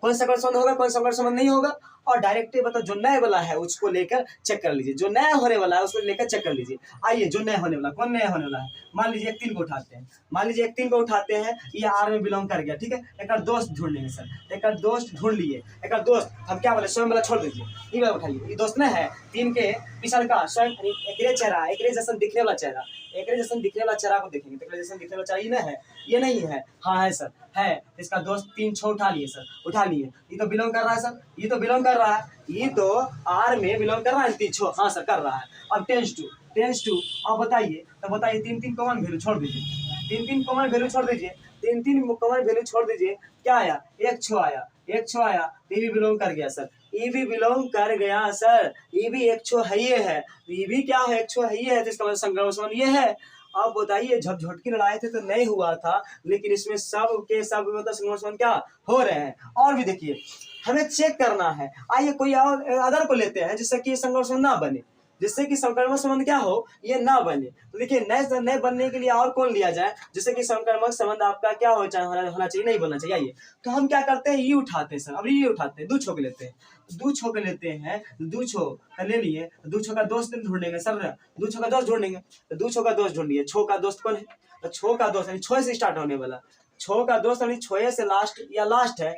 कौन सा संबंध होगा, कौन सा संबंध नहीं होगा, और डायरेक्टिव मतलब जो नए वाला है उसको लेकर चेक कर लीजिए, जो नया होने वाला है उसको लेकर चेक कर लीजिए। आइए जो नया होने वाला, कौन नया होने वाला है, मान लीजिए एक 3 को उठाते हैं, मान लीजिए एक 3 को उठाते हैं, ये आर में बिलोंग कर गया, ठीक है। एक दोस्त ढूंढ लेंगे सर, एक दोस्त ढूंढ लिए, एक दोस्त हम क्या बोले स्वयं वाला छोड़ दीजिए, ये वाला उठाइए, ये दोस्त ना है 3 के पिछड़ का स्वयं एकरे चेहरा, एकरे जैसा दिखने वाला चेहरा, एकरे जैसा दिखने वाला चेहरा को देखेंगे, एकरे जैसा दिखने वाला चेहरा ये ना है, ये नहीं है, हाँ है सर, है। इसका दोस्त 3 छो उठा लिए सर, उठा लिए, ये तो बिलोंग कर रहा है सर, ये तो बिलोंग कर रहा है, ये तो आर में बिलोंग कर रहा है 3 छो, हाँ सर कर रहा है। अब टेंस टू अब बताइए, तो बताइए 3 कॉमन वैल्यू छोड़ दीजिए, 3 कॉमन वैल्यू छोड़ दीजिए, 3 कॉमन वैल्यू छोड़ दीजिए, क्या आया, एक छो आया, एक छो आया, ये भी बिलोंग कर गया सर, ये भी बिलोंग कर गया सर, ये भी एक छो है, ये है, ये भी क्या है, एक छो है, ये है, तो इसका मतलब संक्रमण संबंध ये है। अब बताइए जब झटकी लड़ाए थे तो नहीं हुआ था, लेकिन इसमें सब के सब मतलब संक्रमण संबंध क्या हो रहे हैं। और भी देखिए हमें चेक करना है, आइए कोई और अदर को लेते हैं जिससे कि संक्रमण संबंध ना बने, जिससे कि संक्रमण संबंध क्या हो, ये ना बने। तो देखिए नए बनने के लिए और कौन लिया जाए जिससे कि संक्रमण संबंध आपका क्या होना चाहिए, नहीं बनना चाहिए। आइए तो हम क्या करते हैं, ये उठाते हैं सर, अब ये उठाते हैं, 2 छो के लेते हैं, 2 छो के लेते हैं, 2 छो ले लिए, 2 छो का दोस्त ढूंढेंगे सर, 2 छो का दोस्त ढूंढेंगे, तो 2 छो का दोस्त ढूंढिए, छो का दोस्त कौन है, तो छो का दोस्त यानी छो से स्टार्ट होने वाला, छो का दोस्त यानी छो से लास्ट या लास्ट है,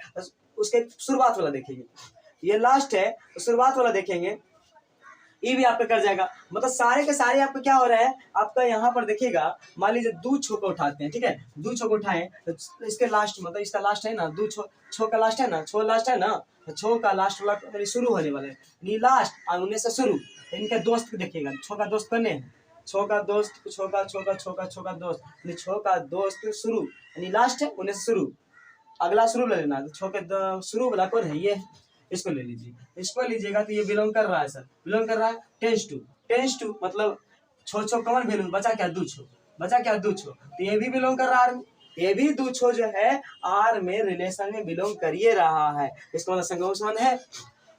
उसके शुरुआत वाला देखेंगे, ये लास्ट है तो शुरुआत वाला देखेंगे, ये भी आपका कर जाएगा। मतलब सारे के सारे आपका क्या हो रहा है, आपका यहाँ पर देखिएगा, मान लीजिए 2 छो को उठाते हैं, ठीक है, 2 छो को उठाएं तो इसके लास्ट मतलब इसका लास्ट है ना, 2 छो का लास्ट है ना, छो लास्ट है ना, तो छो का लास्ट वाला शुरू होने वाला है, नहीं लास्ट और उन्हें से शुरू, इनके दोस्त देखिएगा, छो का दोस्त करने हैं, छो का दोस्त, छो का दोस्त, छो का दोस्त शुरू यानी लास्ट है, उन्हें से शुरू, अगला शुरू ले लेना, तो छो के शुरू वाला कौन है, ये इसको ले लीजिए, इसको लीजिएगा तो ये बिलोंग कर रहा है सर, बिलोंग कर रहा है टेंस टू मतलब छो कॉमन वैल्यू, बचा क्या 2 छो, बचा क्या 2 छो, तो ये भी बिलोंग कर रहा है, ये भी 2 छो जो है आर में रिलेशन में बिलोंग करिए रहा है, इसका मतलब संक्रमण संबंध है।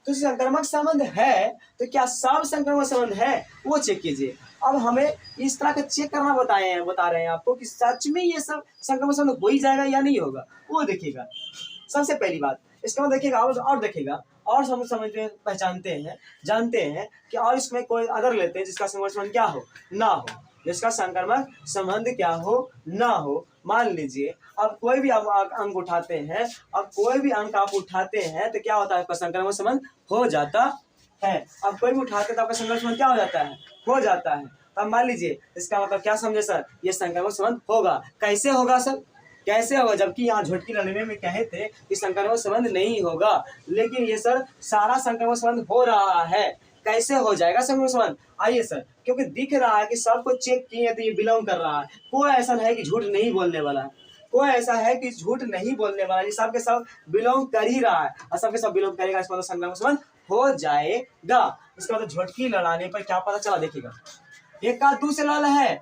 तो संक्रामक संबंध है तो क्या सब संक्रामक संबंध है वो चेक कीजिए। अब हमें इस तरह का चेक करना बता रहे हैं आपको कि सच में ये सब संक्रामक संबंध हो ही जाएगा या नहीं होगा, वो देखिएगा। सबसे पहली बात इसके बाद देखिएगा और देखिएगा और समझ में पहचानते हैं, जानते हैं कि और इसमें कोई अदर लेते हैं जिसका संक्रमण संबंध क्या हो ना हो, जिसका संक्रमक संबंध क्या हो ना हो। मान लीजिए अब कोई भी अंक उठाते हैं, अब कोई भी अंक आप उठाते हैं तो क्या होता है, आपका संक्रमण संबंध हो जाता है। अब कोई भी उठाते तो आपका संक्रमण संबंध क्या हो जाता है, हो जाता है। अब मान लीजिए इसका मतलब क्या समझे सर, ये संक्रमण संबंध होगा। कैसे होगा सर, कैसे होगा, जबकि यहाँ झटकी लड़ने में कहे थे कि संक्रमण संबंध नहीं होगा, लेकिन ये सर सारा संक्रमण संबंध हो रहा है। कैसे हो जाएगा संक्रमण संबंध, आइए सर, क्योंकि दिख रहा है कि सबको चेक किए तो ये बिलोंग कर रहा है, कोई ऐसा है कि झूठ नहीं बोलने वाला है, कोई ऐसा है कि झूठ नहीं बोलने वाला है, सब के सब बिलोंग कर ही रहा है और सबके सब बिलोंग करेगा, इसका मतलब संक्रमण संबंध हो जाएगा। इसका मतलब झटकी लड़ाने पर क्या पता चला, देखिएगा एक का 2 से लड़ है,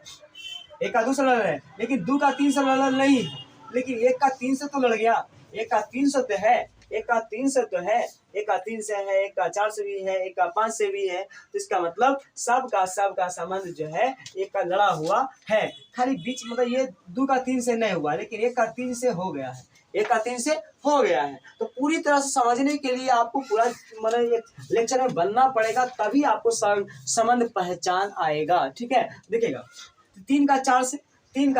एक का 2 से लड़ है, लेकिन 2 का 3 से लड़ नहीं, लेकिन 1 का 3 से तो लड़ गया, 1 का 3 से तो है, 1 का 3 से तो है, 1 का 3 से है, 1 का 4 से भी है, 1 का 5 से भी है, तो इसका मतलब सबका संबंध जो है 1 का लड़ा हुआ है। खाली बीच मतलब ये 2 का 3 से नहीं हुआ, लेकिन 1 का 3 से हो गया है, 1 का 3 से हो गया है। तो पूरी तरह से समझने के लिए आपको पूरा मतलब ये लेक्चर में बनना पड़ेगा, तभी आपको संबंध पहचान आएगा। ठीक है, देखिएगा 3 का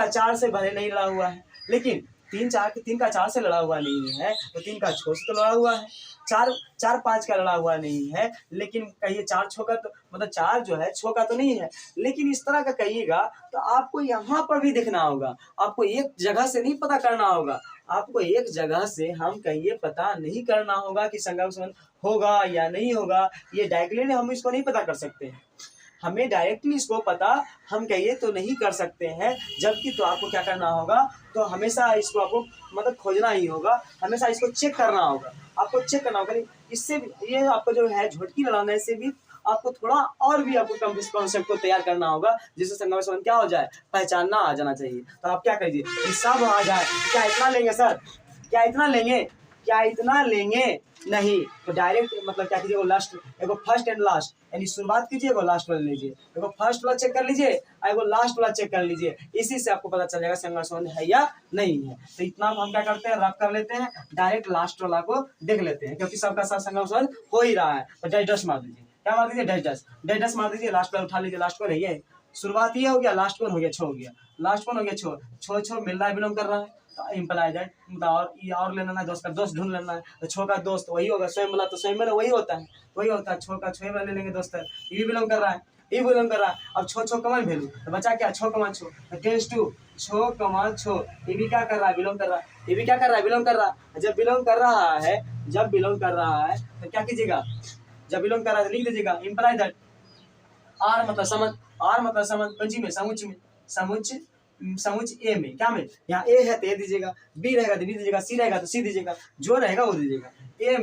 4 से भले नहीं लड़ा हुआ है, लेकिन 3 का 4 से लड़ा हुआ नहीं है, तो 3 का 6 से तो लड़ा हुआ है, 4 5 का लड़ा हुआ नहीं है, लेकिन कहिए 4 6 का तो मतलब 4 जो है 6 का तो नहीं है, लेकिन इस तरह का कहिएगा तो आपको यहाँ पर भी देखना होगा, आपको एक जगह से नहीं पता करना होगा, आपको एक जगह से हम कहिए पता नहीं करना होगा कि संक्रमण संबंध होगा या नहीं होगा। ये डायरेक्टली हम इसको नहीं पता कर सकते हैं, हमें डायरेक्टली इसको पता हम कहिए तो नहीं कर सकते हैं, जबकि तो आपको क्या करना होगा, तो हमेशा इसको आपको मतलब खोजना ही होगा, हमेशा इसको चेक करना होगा, आपको चेक करना होगा। इससे ये आपको जो है झटकी लड़ाने से भी आपको थोड़ा और भी आपको कॉन्सेप्ट को तैयार करना होगा, जिससे संक्रमण संबंध क्या हो जाए, पहचानना आ जाना चाहिए। तो आप क्या करिए, सब आ जाए। क्या इतना लेंगे सर, क्या इतना लेंगे, क्या इतना लेंगे नहीं। तो डायरेक्ट मतलब क्या कीजिए, लास्ट एगो फर्स्ट एंड लास्ट यानी शुरुआत कीजिए, एगो लास्ट वाला लीजिए, एगो फर्स्ट वाला चेक कर लीजिए और एगो लास्ट वाला चेक कर लीजिए। इसी से आपको पता चल जाएगा संकरण संबंध है या नहीं है। तो इतना हम क्या करते हैं, रफ कर लेते हैं, डायरेक्ट लास्ट वाला को देख लेते हैं क्योंकि सबका साथ संकरण संबंध हो ही रहा है। तो डैश मार दीजिए, क्या मार दीजिए, डैश मार दीजिए, लास्ट वाला उठा लीजिए, लास्ट को नहीं है, शुरुआत ये हो गया, लास्ट कौन हो गया, छो हो गया, लास्ट कौन हो गया, छो छो मिल रहा है, बिलोंग कर रहा है, इम्प्लाई दैट और लेना है, दोस्त का दोस्त ढूंढ लेना है। तो छो का दोस्त वही होगा, स्वयं वाला तो स्वयं वाला वही होता है, वही होता है, छो का छो वाला ले लेंगे दोस्त, ये भी बिलोंग कर रहा है, ये बिलोंग कर रहा है। अब छो छो कमन वैल्यू तो बचा क्या, छो कमा छो टेंस टू छो कमा छो, ये भी क्या कर रहा है, बिलोंग कर रहा है, ये भी क्या कर रहा है, बिलोंग कर रहा है। जब बिलोंग कर रहा है, जब बिलोंग कर रहा है तो क्या कीजिएगा, जब बिलोंग कर रहा है तो लिख दीजिएगा इम्प्लाई दैट आर मतलब समझ, आर मतलब समझ, पंजी में समुच में समुच समुच ए में, क्या में, यहाँ ए है तो ए दीजिएगा, बी रहेगा तो बी दीजिएगा, सी रहेगा तो सी दीजिएगा, जो रहेगा वो दीजिएगा। ए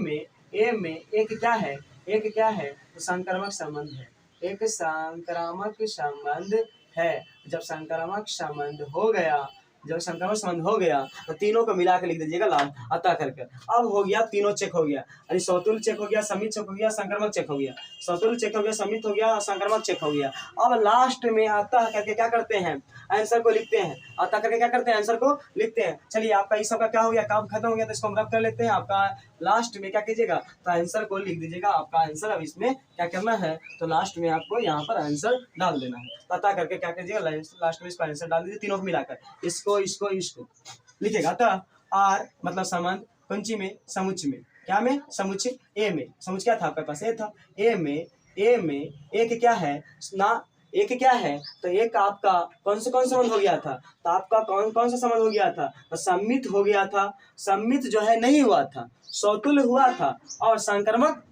में एक क्या है, एक क्या है, तो संक्रामक संबंध है, एक संक्रामक संबंध है। जब संक्रामक संबंध हो गया, जब संक्रामक संबंध हो गया तो तीनों को मिला के लिख दीजिएगा लाभ अतः करके। अब हो गया, तीनों चेक हो गया, यानी सौतुल्य चेक हो गया, समित चेक हो गया, संक्रामक चेक हो गया, सौतुल्य चेक हो गया, समित हो गया, संक्रामक चेक हो गया। अब लास्ट में अतः करके क्या करते हैं, आंसर को लिखते हैं, अतः करके क्या करते हैं, आंसर को लिखते हैं। चलिए आपका इस सब का क्या हो गया, काम खत्म हो गया, तो इसको हम रब कर लेते हैं। आपका लास्ट में क्या कीजिएगा, तो आंसर को लिख दीजिएगा, आपका आंसर। अब इसमें क्या करना है, तो लास्ट में आपको यहाँ पर आंसर डाल देना है, अतः करके क्या कीजिएगा, लास्ट में इसको आंसर डाल दीजिए, तीनों को मिलाकर, इसको इसको इसको लिखेगा। अतः आर मतलब संबंध, पंची में समुच्च में, क्या में, समुच्च ए में, समुच्च क्या था आपके पास, ए था, ए में एक क्या है ना, एक क्या है, तो एक आपका कौन संबंध हो गया था, तो आपका कौन सा संबंध हो गया था, तो सम्मित हो गया था। सम्मित जो है नहीं हुआ था, सौतुल्य हुआ था और संक्रमक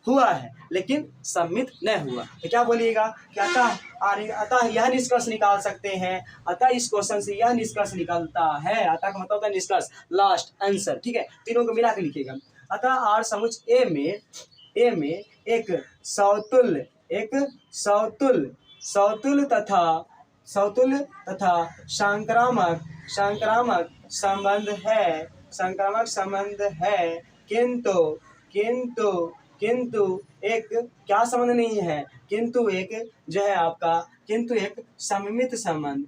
हुआ है, लेकिन सम्मित नहीं हुआ। तो क्या बोलिएगा कि अतः यह निष्कर्ष निकाल सकते हैं, अतः इस क्वेश्चन से यह निष्कर्ष निकलता है, अतः का मतलब होता है निष्कर्ष, लास्ट आंसर, ठीक है। तीनों को मिला के लिखिएगा। अतः आर समुच ए में एक सौतुल्य तथा संक्रामक संबंध है, किंतु एक क्या संबंध नहीं है, किंतु एक जो है आपका, किंतु एक सममित संबंध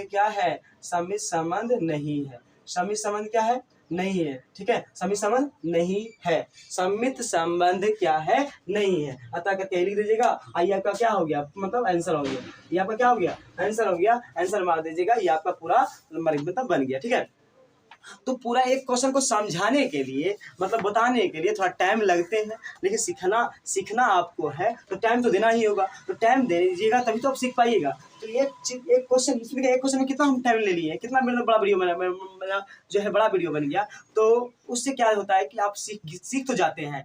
क्या है, सममित संबंध नहीं है, सममित संबंध क्या है, नहीं है, ठीक है, सममित संबंध नहीं है, सम्मित संबंध क्या है, नहीं है। अतः करके लिख दीजिएगा, आइए आपका क्या हो गया, मतलब आंसर हो गया, ये आपका क्या हो गया, आंसर हो गया, आंसर मार दीजिएगा, ये आपका पूरा मतलब बन गया, ठीक है। तो पूरा एक क्वेश्चन को समझाने के लिए, मतलब बताने के लिए थोड़ा टाइम लगते हैं, लेकिन सीखना आपको है तो टाइम तो देना ही होगा, तो टाइम दे दीजिएगा तभी तो आप सीख पाइएगा। तो एक क्वेश्चन, इसमें एक क्वेश्चन में कितना हम टाइम ले लिए, कितना बड़ा वीडियो बना जो है, बड़ा वीडियो बन गया। तो उससे क्या होता है कि आप सीख तो जाते हैं।